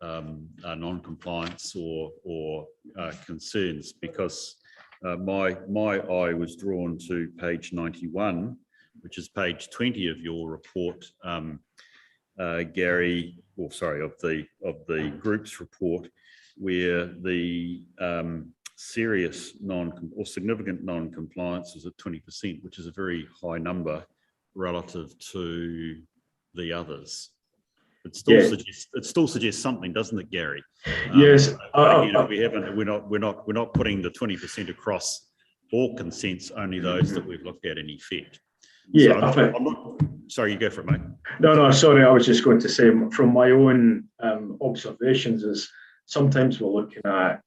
non-compliance or concerns, because my eye was drawn to page 91, which is page 20 of your report, Gary, of the group's report, where the serious or significant non-compliance is at 20%, which is a very high number relative to the others. It still suggests something, doesn't it, Gary? Yes. We're not putting the 20% across all consents, only those that we've looked at in effect. Yeah. So sorry, you go for it, mate. No, sorry. I was just going to say, from my own observations, is sometimes we're looking at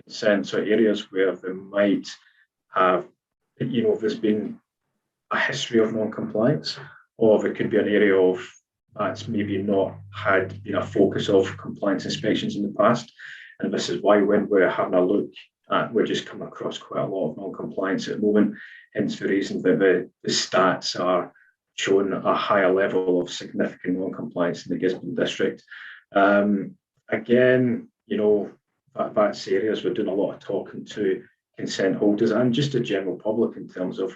consents or areas where they might have, there's been a history of non-compliance, or there could be an area of that's maybe not been a focus of compliance inspections in the past. And this is why when we're having a look at, we're just coming across quite a lot of non-compliance at the moment, hence the reason that the stats are showing a higher level of significant non-compliance in the Gisborne district. Again, that's areas we're doing a lot of talking to consent holders and just the general public in terms of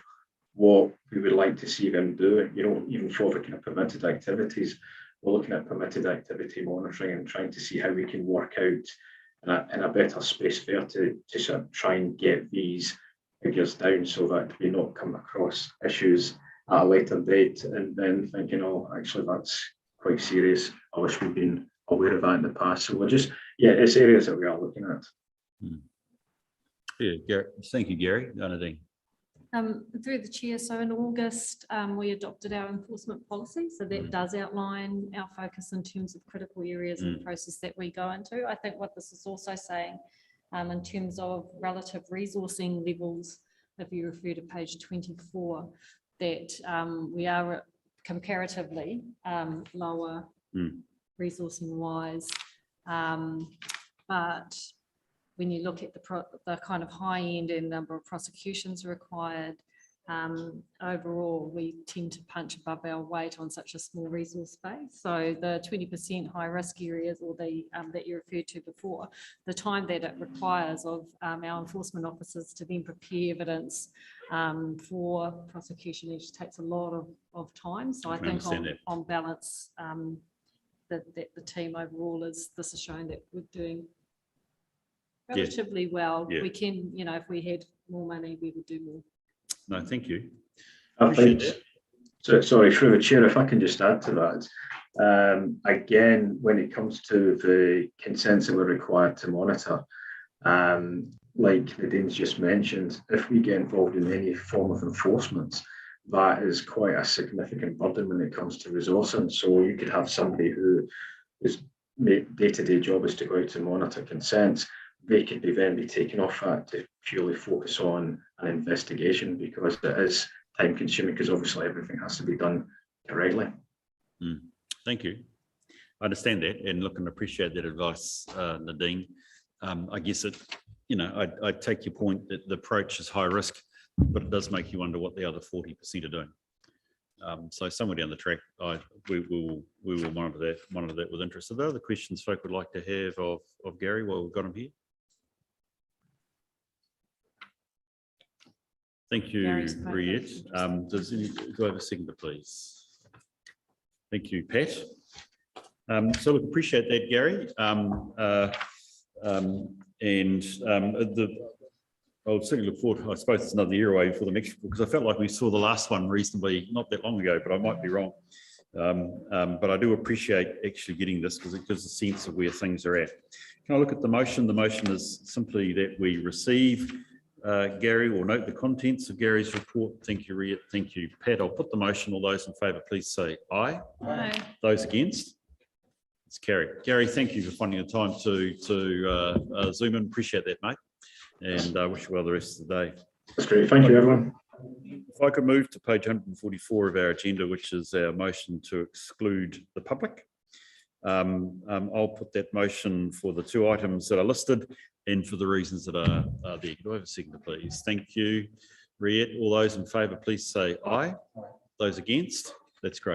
what we would like to see them do, even for the kind of permitted activities. We're looking at permitted activity monitoring and trying to see how we can work out in a better space there to sort of try and get these figures down, so that we not come across issues at a later date and then thinking, oh, actually that's quite serious. I wish we'd been aware of that in the past. So we're just, it's areas that we are looking at. Yeah, Gary. Thank you, Gary. Nadine. Through the chair, so in August, we adopted our enforcement policy. So that does outline our focus in terms of critical areas and the process that we go into. I think what this is also saying in terms of relative resourcing levels, if you refer to page 24, that we are comparatively lower resourcing wise. But when you look at the kind of high end and number of prosecutions required, overall, we tend to punch above our weight on such a small resource space. So the 20% high risk areas, or the that you referred to before, the time that it requires of our enforcement officers to then prepare evidence for prosecution, it just takes a lot of time. So I think on balance, that the team overall this is showing that we're doing relatively well. We can, if we had more money, we would do more. No, thank you. Sorry, through the chair, if I can just add to that. Again, when it comes to the consents that we're required to monitor, Like Nadine's just mentioned, if we get involved in any form of enforcement, that is quite a significant burden when it comes to resourcing. So you could have somebody who is day-to-day job is to go out to monitor consent. They could then be taken off that to purely focus on an investigation, because it is time consuming, because obviously everything has to be done correctly. Thank you. I understand that, and look, and appreciate that advice, Nadine. I guess I take your point that the approach is high risk, but it does make you wonder what the other 40% are doing. So somewhere down the track, we will monitor that with interest. Are there other questions folk would like to have of Gary while we've got him here? Thank you, Riet. Do I have a seconder, please? Thank you, Pat. So look, appreciate that, Gary. I'll certainly look forward. I suppose it's another year away for the next, because I felt like we saw the last one reasonably not that long ago, but I might be wrong. But I do appreciate actually getting this, because it gives a sense of where things are at. Can I look at the motion? The motion is simply that we receive Gary, or note the contents of Gary's report. Thank you, Riet. Thank you, Pat. I'll put the motion. All those in favour, please say aye. Aye. Those against? It's carried. Gary, thank you for finding the time to zoom in. Appreciate that, mate. And I wish you well the rest of the day. That's great. Thank you, everyone. If I could move to page 144 of our agenda, which is our motion to exclude the public. I'll put that motion for the two items that are listed and for the reasons that are there. Do I have a seconder, please? Thank you, Riet. All those in favour, please say aye. Those against? That's great.